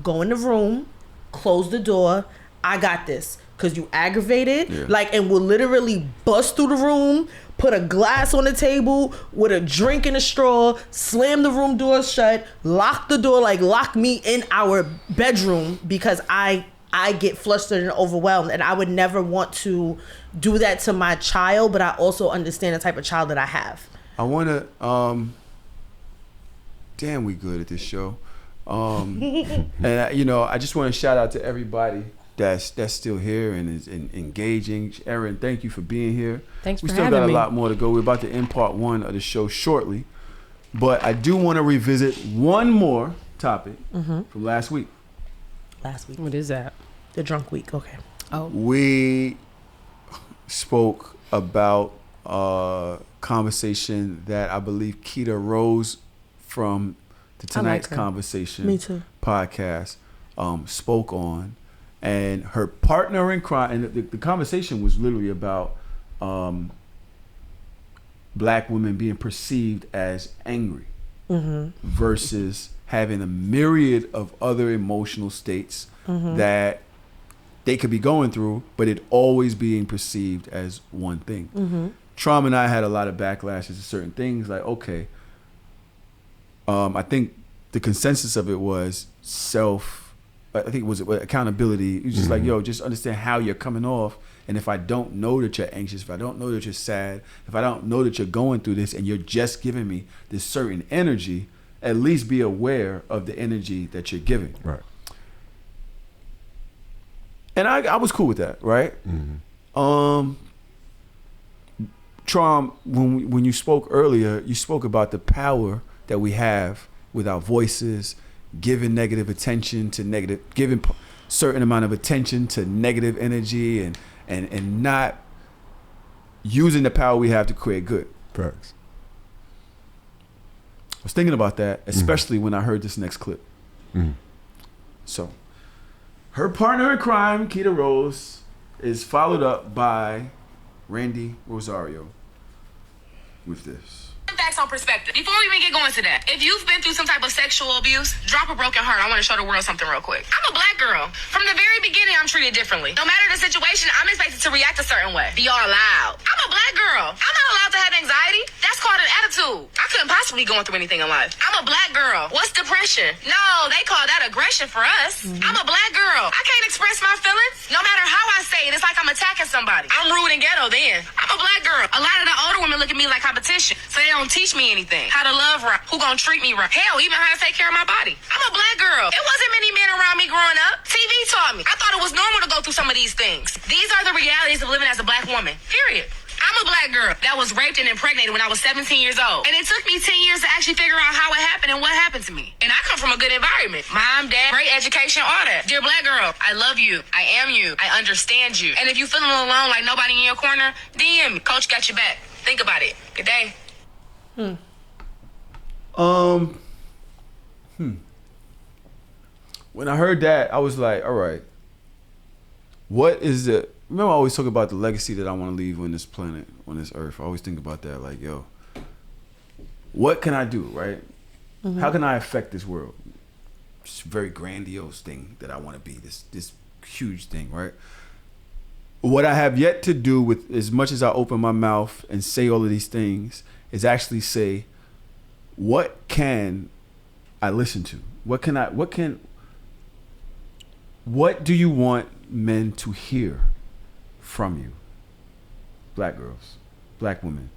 go in the room, close the door, I got this. Cause you aggravated, and will literally bust through the room, put a glass on the table with a drink and a straw, slam the room door shut, lock the door, lock me in our bedroom, because I get flustered and overwhelmed, and I would never want to do that to my child, but I also understand the type of child that I have. I want to, we good at this show. And I just want to shout out to everybody that's still here and is engaging. Erin, thank you for being here. Thanks we for still having got me. a lot more to go. We're about to end part 1 of the show shortly, but I do want to revisit one more topic from last week. What is that? The drunk week. Okay. Oh, We spoke about a conversation that I believe Keita Rose from the Tonight's her. Conversation Me too. podcast spoke on, and her partner in crime, and the conversation was literally about black women being perceived as angry versus having a myriad of other emotional states that they could be going through, but it always being perceived as one thing. Trauma and I had a lot of backlashes to certain things, like, okay, I think the consensus of it was I think it was accountability. It was just like, yo, just understand how you're coming off. And if I don't know that you're anxious, if I don't know that you're sad, if I don't know that you're going through this and you're just giving me this certain energy, at least be aware of the energy that you're giving. Right. And I was cool with that, right? Trom, when you spoke earlier, you spoke about the power that we have with our voices, giving negative attention to negative, giving certain amount of attention to negative energy, and not using the power we have to create good. Facts. I was thinking about that, especially when I heard this next clip. So, her partner in crime, Keita Rose, is followed up by Randy Rosario with this. Facts on perspective. Before we even get going to that, if you've been through some type of sexual abuse, drop a broken heart. I want to show the world something real quick. I'm a black girl. From the very beginning, I'm treated differently. No matter the situation, I'm expected to react a certain way. Be all loud. I'm a black girl. I'm not allowed to have anxiety. That's called an attitude. I couldn't possibly be going through anything in life. I'm a black girl. What's depression? No, they call that aggression for us. I'm a black girl. I can't express my feelings. No matter how I say it, it's like I'm attacking somebody. I'm rude and ghetto then. I'm a black girl. A lot of the older women look at me like competition, so they don't teach me anything. How to love right, who gonna treat me right. Hell, even how to take care of my body. I'm a black girl. It wasn't many men around me growing up. TV taught me. I thought it was normal to go through some of these things. These are the realities of living as a black woman. Period. I'm a black girl that was raped and impregnated when I was 17 years old. And it took me 10 years to actually figure out how it happened and what happened to me. And I come from a good environment. Mom, dad, great education, all that. Dear black girl, I love you. I am you. I understand you. And if you feeling alone like nobody in your corner, DM me. Coach got your back. Think about it. Good day. When I heard that, I was like, all right, what is the... Remember I always talk about the legacy that I want to leave on this planet, on this earth. I always think about that, like, yo, what can I do, right? How can I affect this world? It's a very grandiose thing that I want to be, this huge thing, right? What I have yet to do with, as much as I open my mouth and say all of these things, is actually say, what can I listen to? What do you want men to hear from you? Black girls, black women.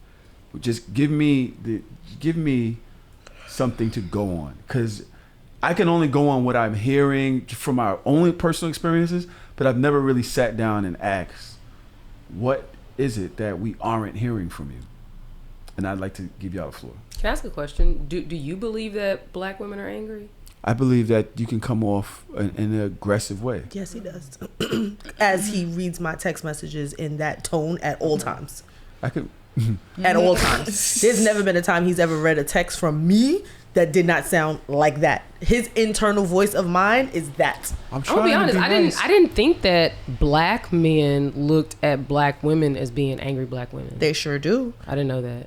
Just give me something to go on, because I can only go on what I'm hearing from our own personal experiences, but I've never really sat down and asked, what is it that we aren't hearing from you? And I'd like to give y'all the floor. Can I ask a question? Do you believe that black women are angry? I believe that you can come off in an aggressive way. Yes, he does. As he reads my text messages in that tone at all times. I could. At all times. There's never been a time he's ever read a text from me that did not sound like that. His internal voice of mine is that. I'm gonna be honest. I didn't think that black men looked at black women as being angry black women. They sure do. I didn't know that.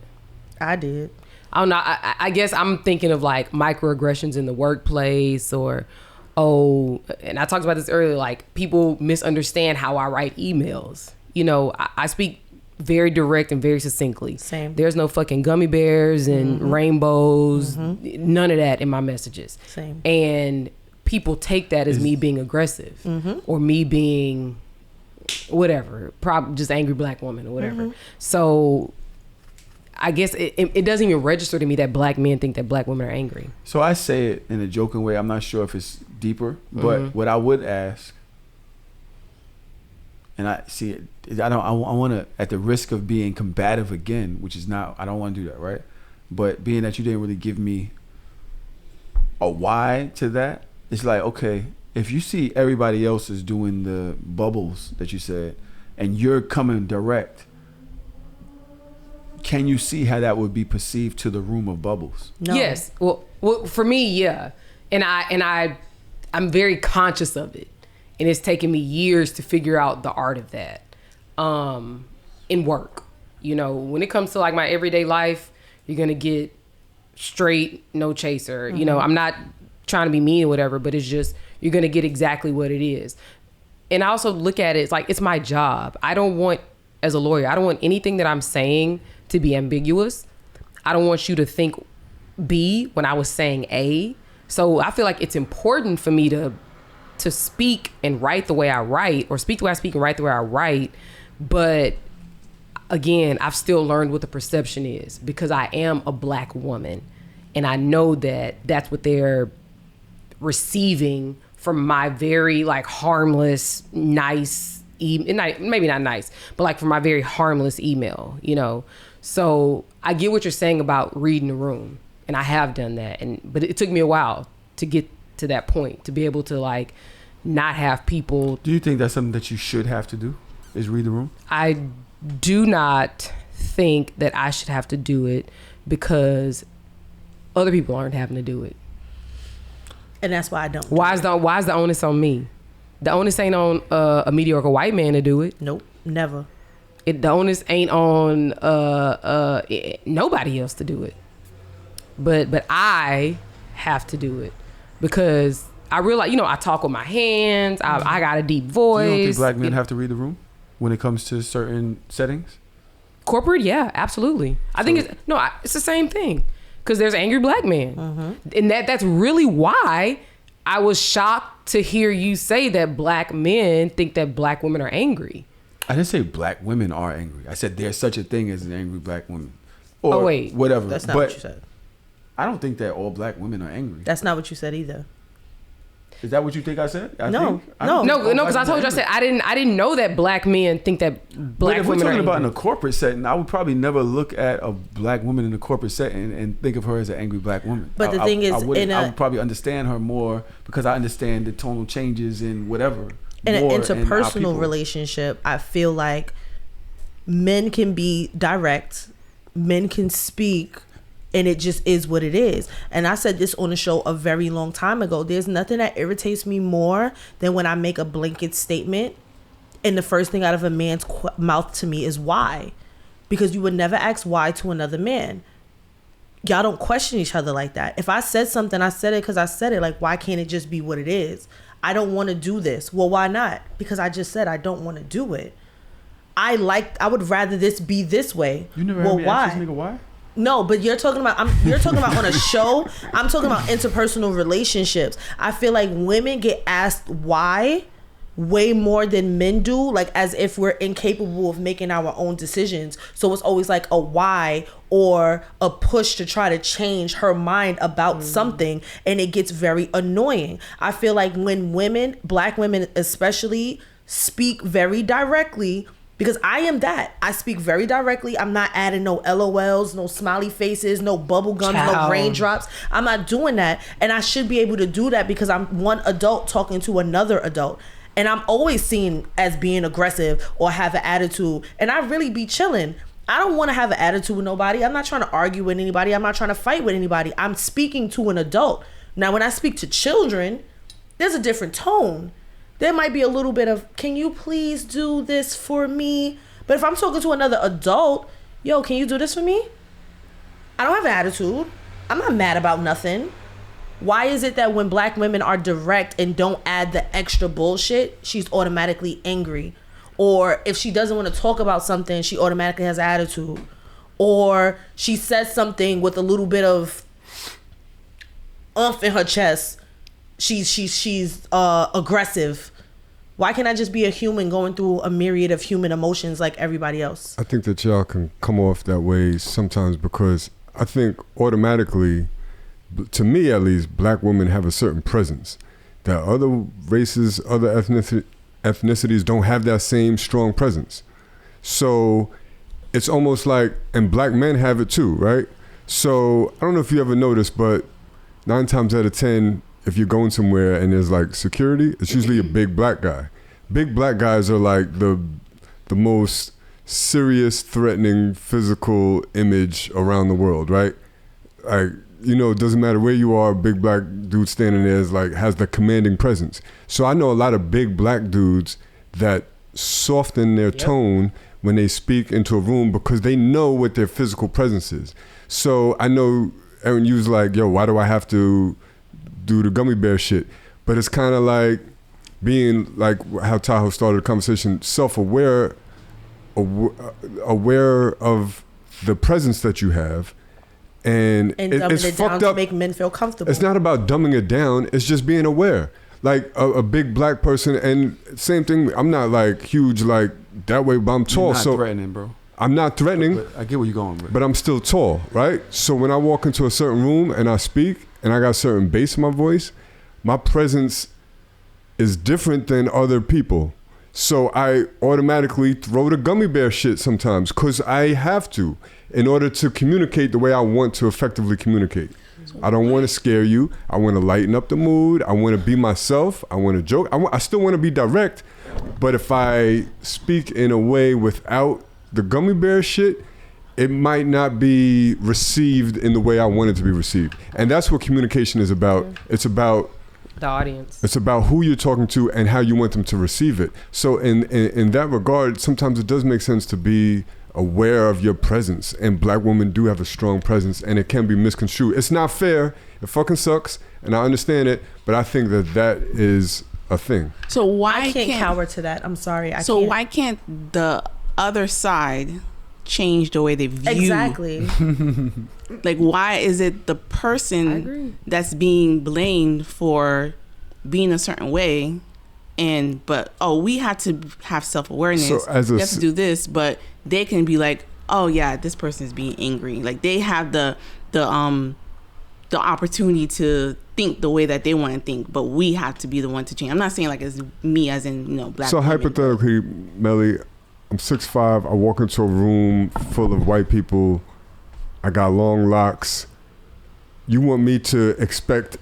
I did. I don't know. I guess I'm thinking of like microaggressions in the workplace, or and I talked about this earlier. Like, people misunderstand how I write emails. You know, I speak very direct and very succinctly. Same. There's no fucking gummy bears and rainbows. None of that in my messages. Same. And people take that as me being aggressive or me being whatever, probably just angry black woman or whatever. So I guess it doesn't even register to me that black men think that black women are angry. So I say it in a joking way. I'm not sure if it's deeper, but what I would ask and I see it. I want to, at the risk of being combative again, which is not. I don't want to do that, right? But being that you didn't really give me a why to that, it's like, okay, if you see everybody else is doing the bubbles that you said, and you're coming direct, can you see how that would be perceived to the room of bubbles? No. Yes. Well, for me, yeah. And I'm very conscious of it. And it's taken me years to figure out the art of that. In work. You know, when it comes to like my everyday life, you're going to get straight, no chaser. You know, I'm not trying to be mean or whatever, but it's just, you're going to get exactly what it is. And I also look at it, it's like, it's my job. I don't want, as a lawyer, I don't want anything that I'm saying to be ambiguous. I don't want you to think B when I was saying A. So I feel like it's important for me to speak and write the way I write, or speak the way I speak and write the way I write. But again, I've still learned what the perception is, because I am a black woman, and I know that that's what they're receiving from my very like harmless, nice, maybe not nice, but like from my very harmless email, you know? So I get what you're saying about reading the room, and I have done that. But it took me a while to get to that point, to be able to like not have people. Do you think that's something that you should have to do, is read the room? I do not think that I should have to do it, because other people aren't having to do it. And that's why I don't. Why is the onus on me? The onus ain't on a mediocre white man to do it. Nope, never. The onus ain't on nobody else to do it. But I have to do it, because I realize, you know, I talk with my hands. I got a deep voice. Do you don't think black men have to read the room when it comes to certain settings? Corporate, yeah, absolutely. I think it's the same thing, because there's angry black men, and that's really why I was shocked to hear you say that black men think that black women are angry. I didn't say black women are angry. I said there's such a thing as an angry black woman. Or whatever. That's not what you said. I don't think that all black women are angry. That's not what you said either. Is that what you think I said? No, because I told you, I said I didn't know that black men think that black women are angry. If we're talking about in a corporate setting, I would probably never look at a black woman in a corporate setting and think of her as an angry black woman. But the thing is, I would probably understand her more, because I understand the tonal changes and whatever. In an interpersonal relationship, I feel like men can be direct, men can speak, and it just is what it is. And I said this on the show a very long time ago. There's nothing that irritates me more than when I make a blanket statement and the first thing out of a man's mouth to me is why. Because you would never ask why to another man. Y'all don't question each other like that. If I said something, I said it because I said it. Like, why can't it just be what it is? I don't want to do this. Well, why not? Because I just said I don't want to do it. I would rather this be this way. You never heard me ask this nigga why? No, but you're talking about on a show. I'm talking about interpersonal relationships. I feel like women get asked why way more than men do, like as if we're incapable of making our own decisions. So it's always like a why or a push to try to change her mind about something, and it gets very annoying. I feel like when women, black women especially, speak very directly, because I am that. I speak very directly. I'm not adding no LOLs, no smiley faces, no bubble gums, no raindrops. I'm not doing that. And I should be able to do that because I'm one adult talking to another adult. And I'm always seen as being aggressive or have an attitude. And I really be chilling. I don't want to have an attitude with nobody. I'm not trying to argue with anybody. I'm not trying to fight with anybody. I'm speaking to an adult. Now, when I speak to children, there's a different tone. There might be a little bit of, can you please do this for me? But if I'm talking to another adult, yo, can you do this for me? I don't have an attitude. I'm not mad about nothing. Why is it that when black women are direct and don't add the extra bullshit, she's automatically angry? Or if she doesn't want to talk about something, she automatically has an attitude. Or she says something with a little bit of oomph in her chest, she's aggressive. Why can't I just be a human going through a myriad of human emotions like everybody else? I think that y'all can come off that way sometimes because I think automatically, to me at least, black women have a certain presence that other races, other ethnicities don't have that same strong presence. So it's almost like, and black men have it too, right? So I don't know if you ever noticed, but 9 times out of 10, if you're going somewhere and there's like security, it's usually a big black guy. Big black guys are like the most serious, threatening physical image around the world, right? Like, you know, it doesn't matter where you are, a big black dude standing there is like, has the commanding presence. So I know a lot of big black dudes that soften their tone when they speak into a room because they know what their physical presence is. So I know, Aaron, you was like, yo, why do I have to do the gummy bear shit? But it's kind of like being like how Tahoe started the conversation, self-aware, aware of the presence that you have. And dumbing it's it down fucked to up. make men feel comfortable. It's not about dumbing it down. It's just being aware. Like a big black person, and same thing. I'm not like huge like that way, but I'm tall. You're not so threatening, bro. I'm not threatening. But I get where you're going, bro. But I'm still tall, right? So when I walk into a certain room and I speak and I got a certain bass in my voice, my presence is different than other people. So I automatically throw the gummy bear shit sometimes because I have to in order to communicate the way I want to effectively communicate. I don't want to scare you. I want to lighten up the mood. I want to be myself. I want to joke. I still want to be direct. But if I speak in a way without the gummy bear shit, it might not be received in the way I want it to be received. And that's what communication is about. It's about the audience. It's about who you're talking to and how you want them to receive it. So in that regard, sometimes it does make sense to be aware of your presence, and black women do have a strong presence, and it can be misconstrued. It's not fair. It fucking sucks, and I understand it, but I think that is a thing. So why I can't cower to that. I'm sorry. Why can't the other side change the way they view? Exactly. Like, why is it the person that's being blamed for being a certain way, but we have to have self-awareness. So we have to do this, but they can be like, oh yeah, this person is being angry. Like they have the opportunity to think the way that they want to think, but we have to be the one to change. I'm not saying like it's me as in, black So women, hypothetically, Melly, I'm 6'5", I walk into a room full of white people, I got long locks. You want me to expect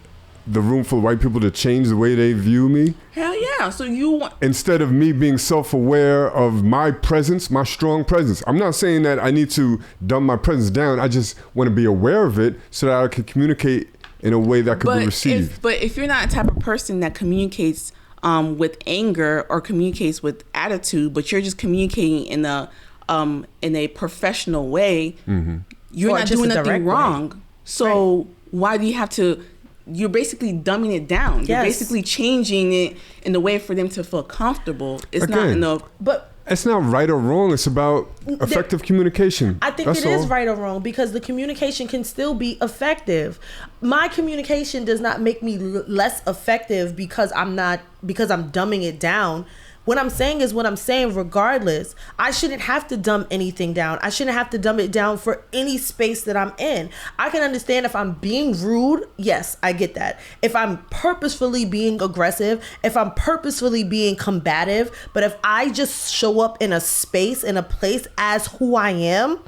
the room full of white people to change the way they view me? Hell yeah. So you want, instead of me being self-aware of my presence, my strong presence. I'm not saying that I need to dumb my presence down. I just want to be aware of it so that I can communicate in a way that could be received. But if you're not the type of person that communicates with anger or communicates with attitude, but you're just communicating in a professional way, you're not doing nothing wrong. So why do you have to? You're basically dumbing it down. Yes. You're basically changing it in the way for them to feel comfortable. It's not enough. But it's not right or wrong. It's about effective communication. I think it is right or wrong because the communication can still be effective. My communication does not make me less effective because I'm dumbing it down. What I'm saying is what I'm saying regardless. I shouldn't have to dumb anything down. I shouldn't have to dumb it down for any space that I'm in. I can understand if I'm being rude. Yes, I get that. If I'm purposefully being aggressive, if I'm purposefully being combative, but if I just show up in a space, in a place as who I am,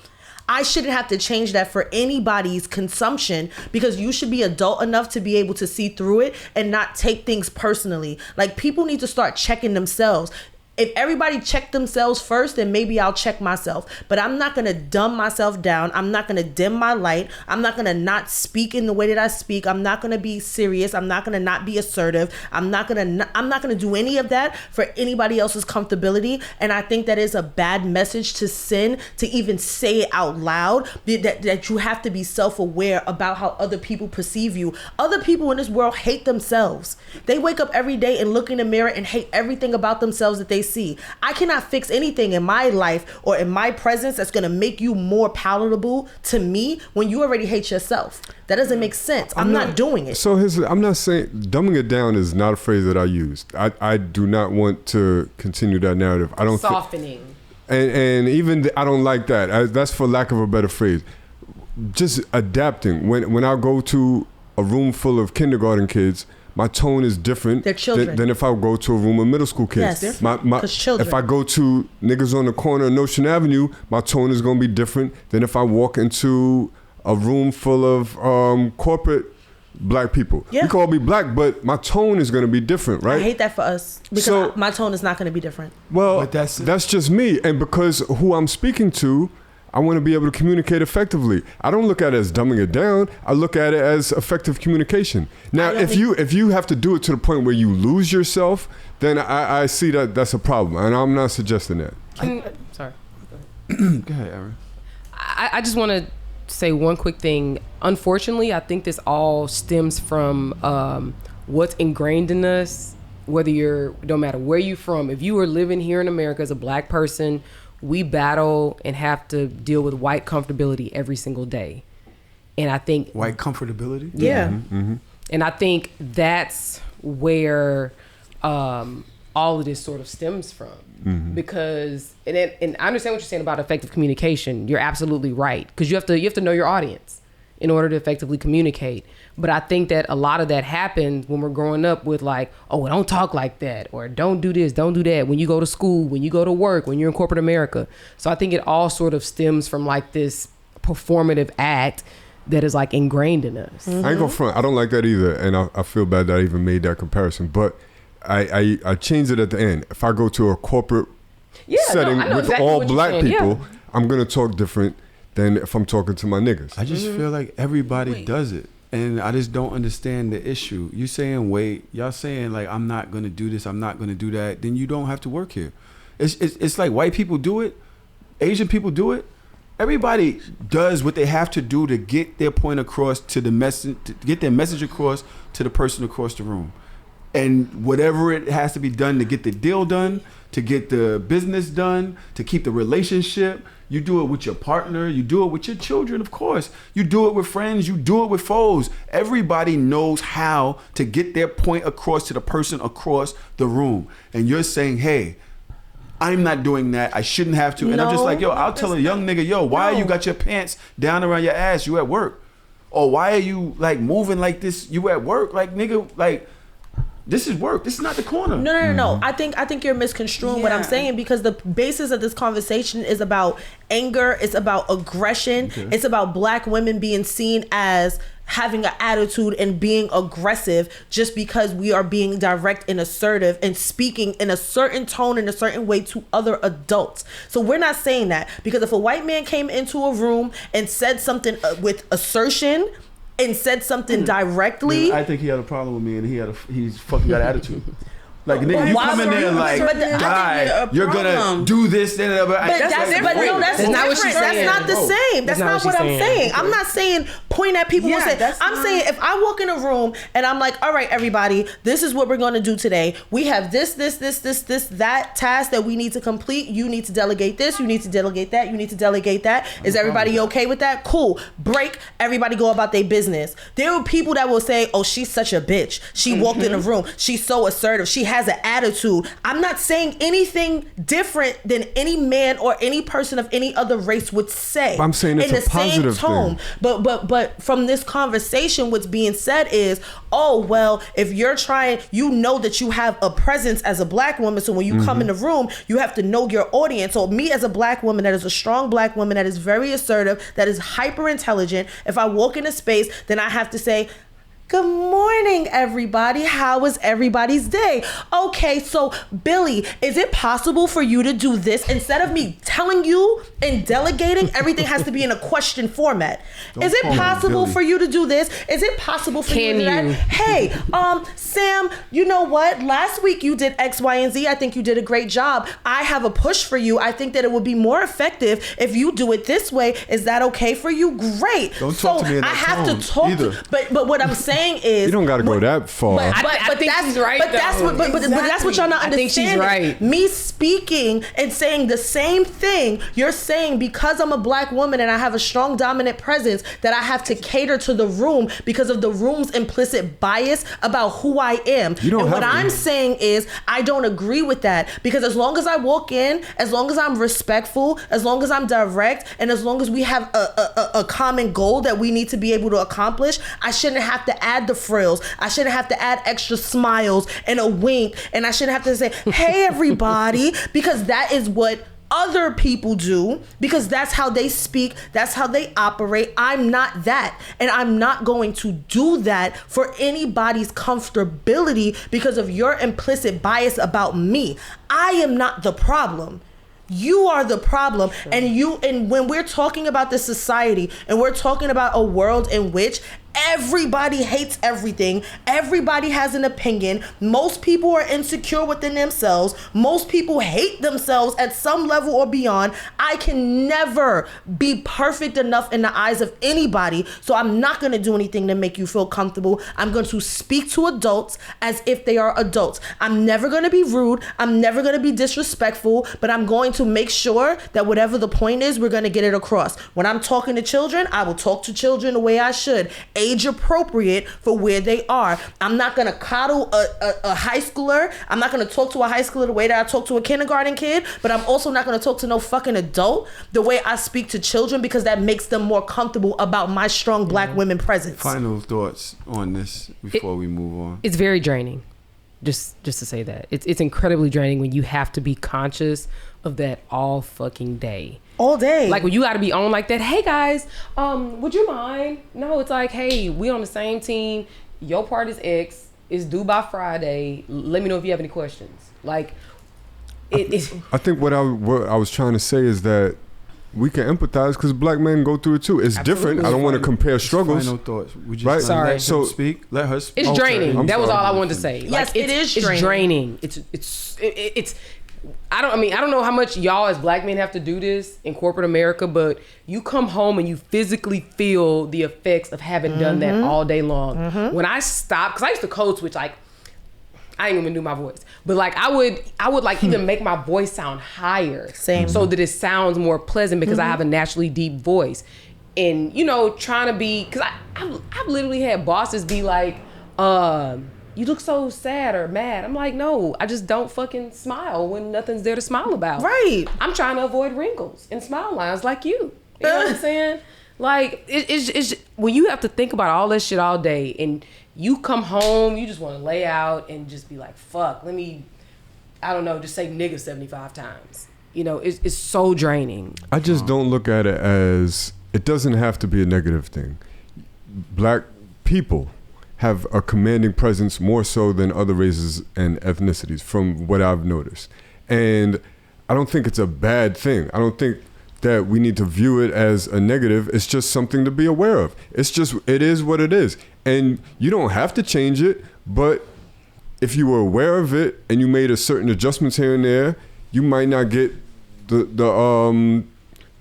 I shouldn't have to change that for anybody's consumption because you should be adult enough to be able to see through it and not take things personally. Like people need to start checking themselves. If everybody checked themselves first, then maybe I'll check myself. But I'm not going to dumb myself down. I'm not going to dim my light. I'm not going to not speak in the way that I speak. I'm not going to be serious. I'm not going to not be assertive. I'm not going to do any of that for anybody else's comfortability. And I think that is a bad message to send, to even say it out loud, that you have to be self-aware about how other people perceive you. Other people in this world hate themselves. They wake up every day and look in the mirror and hate everything about themselves that they see. I cannot fix anything in my life or in my presence that's going to make you more palatable to me when you already hate yourself. That doesn't make sense. I'm not doing it. So I'm not saying dumbing it down is not a phrase that I use. I do not want to continue that narrative. I don't softening. And even I don't like that. That's for lack of a better phrase. Just adapting. When I go to a room full of kindergarten kids, my tone is different They're children. than if I go to a room of middle school kids. Yes, Because children. if I go to niggas on the corner of Notion Avenue, my tone is going to be different than if I walk into a room full of corporate black people. Yeah. We can all be black, but my tone is going to be different, right? I hate that for us because my tone is not going to be different. Well, But that's just me. And because who I'm speaking to, I want to be able to communicate effectively. I don't look at it as dumbing it down. I look at it as effective communication. Now, if you have to do it to the point where you lose yourself, then I see that that's a problem. And I'm not suggesting that. Sorry. Go ahead, Aaron. I just want to say one quick thing. Unfortunately, I think this all stems from what's ingrained in us, no matter where you're from. If you are living here in America as a black person, we battle and have to deal with white comfortability every single day. And I think... White comfortability? Yeah. Mm-hmm. And I think that's where all of this sort of stems from. Mm-hmm. Because, and I understand what you're saying about effective communication. You're absolutely right. Because you have to know your audience in order to effectively communicate. But I think that a lot of that happens when we're growing up with like, oh, don't talk like that, or don't do this, don't do that, when you go to school, when you go to work, when you're in corporate America. So I think it all sort of stems from like this performative act that is like ingrained in us. I ain't gonna front. I don't like that either. And I feel bad that I even made that comparison. But I changed it at the end. If I go to a corporate setting with exactly all black people, yeah. I'm gonna talk different than if I'm talking to my niggas. I just feel like everybody does it. And I just don't understand the issue. You saying wait, y'all saying like I'm not gonna do this, I'm not gonna do that. Then you don't have to work here. It's like white people do it, Asian people do it. Everybody does what they have to do to get their point across to the message, to get their message across to the person across the room, and whatever it has to be done to get the deal done, to get the business done, to keep the relationship. You do it with your partner. You do it with your children, of course. You do it with friends. You do it with foes. Everybody knows how to get their point across to the person across the room. And you're saying, hey, I'm not doing that. I shouldn't have to. And I'm just like, yo, I'll tell a young nigga, yo, why you got your pants down around your ass? You at work. Or why are you like moving like this? You at work. Like, nigga, like, this is work. This is not the corner. No. I think you're misconstruing what I'm saying, because the basis of this conversation is about anger. It's about aggression. Okay. It's about black women being seen as having an attitude and being aggressive just because we are being direct and assertive and speaking in a certain tone in a certain way to other adults. So we're not saying that, because if a white man came into a room and said something with assertion and said something directly, I think he had a problem with me, and he's fucking got attitude. Like, nigga, you come in there like, guy, you're gonna do this, then that's not what she's saying. That's not the same. That's not what I'm saying. I'm not saying point at people and say. I'm saying if I walk in a room and I'm like, all right, everybody, this is what we're gonna do today. We have this, that task that we need to complete. You need to delegate this. You need to delegate that. You need to delegate that. Is everybody okay with that? Cool. Break. Everybody go about their business. There are people that will say, oh, she's such a bitch. She walked in a room. She's so assertive. She has an attitude. I'm not saying anything different than any man or any person of any other race would say. I'm saying it's in a the positive same tone. thing. But from this conversation, what's being said is, oh, well, if you're trying, you know that you have a presence as a black woman. So when you come in the room, you have to know your audience. So me as a black woman, that is a strong black woman, that is very assertive, that is hyper intelligent. If I walk in a space, then I have to say, good morning, everybody. How was everybody's day? Okay, so Billy, is it possible for you to do this? Instead of me telling you and delegating, everything has to be in a question format. Is it possible for you to do this? Is it possible for you to do that? Hey, Sam, you know what? Last week you did X, Y, and Z. I think you did a great job. I have a push for you. I think that it would be more effective if you do it this way. Is that okay for you? Great. Don't talk to me in that I have tone to talk either. But what I'm saying is, you don't got to go that far. I think she's right, but that's what y'all not understanding. I think she's right. Me speaking and saying the same thing, you're saying because I'm a black woman and I have a strong dominant presence that I have to cater to the room because of the room's implicit bias about who I am. And what I'm saying is I don't agree with that, because as long as I walk in, as long as I'm respectful, as long as I'm direct, and as long as we have a common goal that we need to be able to accomplish, I shouldn't have to to add the frills. I shouldn't have to add extra smiles and a wink. And I shouldn't have to say, hey, everybody, because that is what other people do, because that's how they speak, that's how they operate. I'm not that, and I'm not going to do that for anybody's comfortability because of your implicit bias about me. I am not the problem. You are the problem. And when we're talking about this society and we're talking about a world in which everybody hates everything, everybody has an opinion, most people are insecure within themselves, most people hate themselves at some level or beyond, I can never be perfect enough in the eyes of anybody. So I'm not going to do anything to make you feel comfortable. I'm going to speak to adults as if they are adults. I'm never going to be rude, I'm never going to be disrespectful, but I'm going to make sure that whatever the point is, we're going to get it across. When I'm talking to children, I will talk to children the way I should, age appropriate for where they are. I'm not going to coddle a high schooler. I'm not going to talk to a high schooler the way that I talk to a kindergarten kid, but I'm also not going to talk to no fucking adult the way I speak to children, because that makes them more comfortable about my strong black women presence. Final thoughts on this before we move on. It's very draining. Just to say that. It's incredibly draining when you have to be conscious of that all fucking day. All day. Like when you got to be on like that. Hey guys, would you mind? No, it's like, hey, we on the same team. Your part is X. It's due by Friday. Let me know if you have any questions. Like, I think what I was trying to say is that we can empathize because black men go through it too. It's different. I don't want to compare struggles. Final thoughts. Right? Sorry. So speak. Let her speak. It's draining. That was all I wanted to say. Yes, like, it is draining. It's I don't know how much y'all as black men have to do this in corporate America, but you come home and you physically feel the effects of having done that all day long. When I stopped, because I used to code switch, like I ain't even do my voice, but like I would like even make my voice sound higher, so that it sounds more pleasant because I have a naturally deep voice, and you know, trying to be, because I've literally had bosses be like, you look so sad or mad. I'm like, no, I just don't fucking smile when nothing's there to smile about. Right. I'm trying to avoid wrinkles and smile lines like you. You know what I'm saying? Like, it's when you have to think about all this shit all day and you come home, you just want to lay out and just be like, fuck, let me, I don't know, just say nigga 75 times. You know, it's so draining. I just don't look at it as, it doesn't have to be a negative thing. Black people have a commanding presence more so than other races and ethnicities from what I've noticed. And I don't think it's a bad thing. I don't think that we need to view it as a negative. It's just something to be aware of. It is what it is. And you don't have to change it, but if you were aware of it and you made a certain adjustments here and there, you might not get the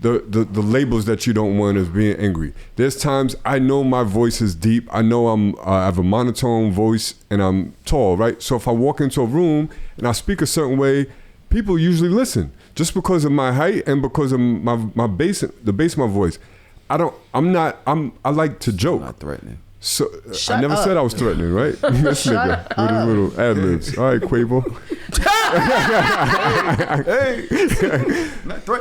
labels that you don't want as being angry. There's times I know my voice is deep. I know I have a monotone voice and I'm tall, right? So if I walk into a room and I speak a certain way, people usually listen just because of my height and because of my bass, the bass of my voice. I like to joke. Not threatening. So I never said I was threatening, right? This nigga with his little ad libs. All right, Quavo.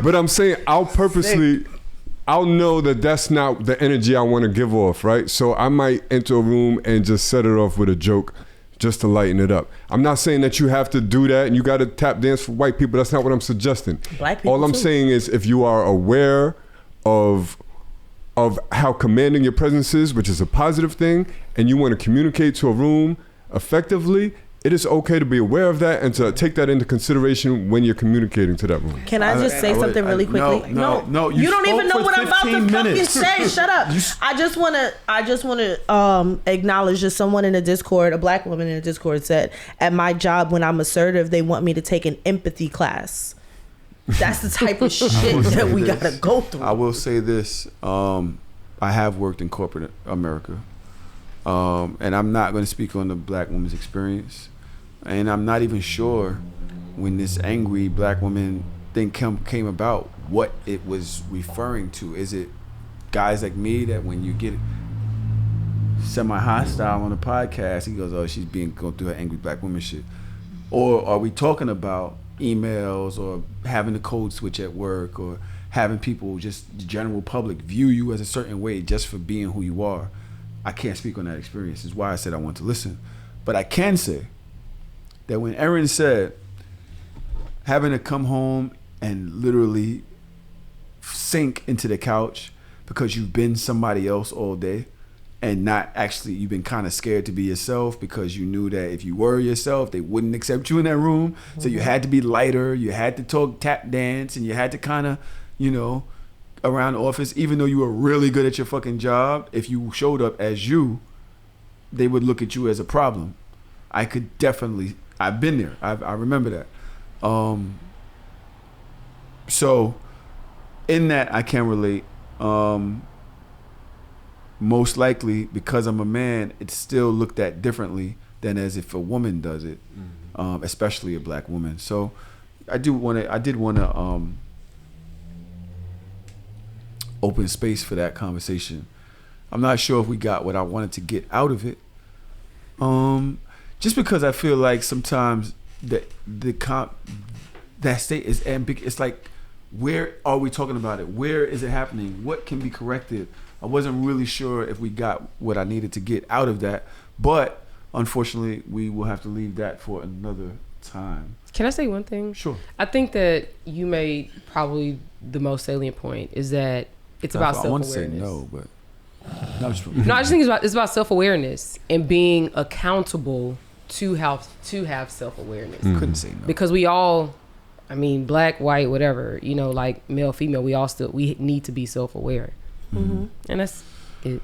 But I'm saying I'll know that that's not the energy I want to give off, right? So I might enter a room and just set it off with a joke just to lighten it up. I'm not saying that you have to do that and you got to tap dance for white people. That's not what I'm suggesting. Black people All I'm saying is if you are aware of how commanding your presence is, which is a positive thing, and you want to communicate to a room effectively, it is okay to be aware of that and to take that into consideration when you're communicating to that room. Can I just say something really quickly? No. You don't even know what I'm about to fucking say. Shut up. I just want to acknowledge just someone in the Discord, a black woman in the Discord said, at my job when I'm assertive, they want me to take an empathy class. That's the type of shit that we gotta go through. I will say this. I have worked in corporate America. And I'm not going to speak on the black woman's experience. And I'm not even sure when this angry black woman thing came about, what it was referring to. Is it guys like me that when you get semi-hostile on a podcast, he goes, oh, she's going through her angry black woman shit? Or are we talking about emails or having the code switch at work or having people, just the general public, view you as a certain way just for being who you are? I can't speak on that experience. Is why I said I want to listen. But I can say that when Erin said having to come home and literally sink into the couch because you've been somebody else all day and not actually, you've been kind of scared to be yourself because you knew that if you were yourself, they wouldn't accept you in that room. So you had to be lighter, you had to talk tap dance, and you had to kind of, you know, around the office, even though you were really good at your fucking job, if you showed up as you, they would look at you as a problem. I could definitely, I've been there. I remember that. So in that I can relate. Most likely because I'm a man, it's still looked at differently than as if a woman does it, especially a black woman. So I did want to open space for that conversation. I'm not sure if we got what I wanted to get out of it. Just because I feel like sometimes that state is ambiguous. It's like, where are we talking about it? Where is it happening? What can be corrected? I wasn't really sure if we got what I needed to get out of that, but unfortunately, we will have to leave that for another time. Can I say one thing? Sure. I think that you made probably the most salient point is that it's about self-awareness. I want to say no, but no, I just think it's about self-awareness and being accountable to have self-awareness. Couldn't say no. Because we all, I mean, black, white, whatever, you know, like male, female, we need to be self-aware. And that's it.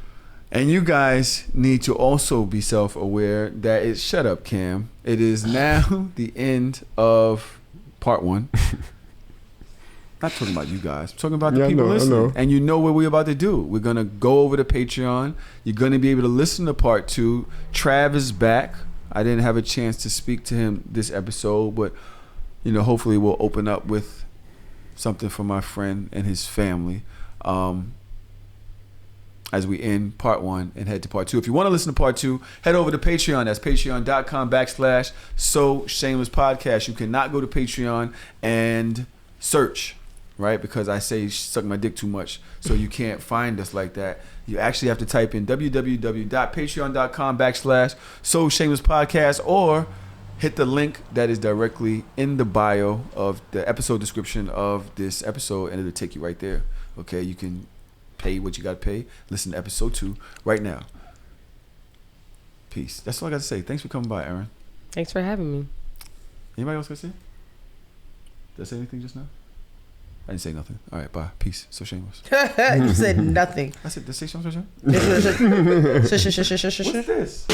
And you guys need to also be self-aware that it's, shut up, Cam. It is now the end of part 1. Not talking about you guys. I'm talking about the people listening. And you know what we're about to do. We're going to go over to Patreon. You're going to be able to listen to part 2. Trav is back. I didn't have a chance to speak to him this episode, but you know, hopefully we'll open up with something for my friend and his family. As we end part 1 and head to part 2. If you want to listen to part 2, head over to Patreon. That's patreon.com/So Shameless Podcast. You cannot go to Patreon and search, right? Because I say suck my dick too much. So you can't find us like that. You actually have to type in www.patreon.com/So Shameless Podcast or hit the link that is directly in the bio of the episode description of this episode and it'll take you right there. Okay, you can pay what you got to pay. Listen to episode 2 right now. Peace. That's all I got to say. Thanks for coming by, Erin. Thanks for having me. Anybody else got to say? Did I say anything just now? I didn't say nothing. All right, bye. Peace. So shameless. You said nothing. I said, did I say something? What's this?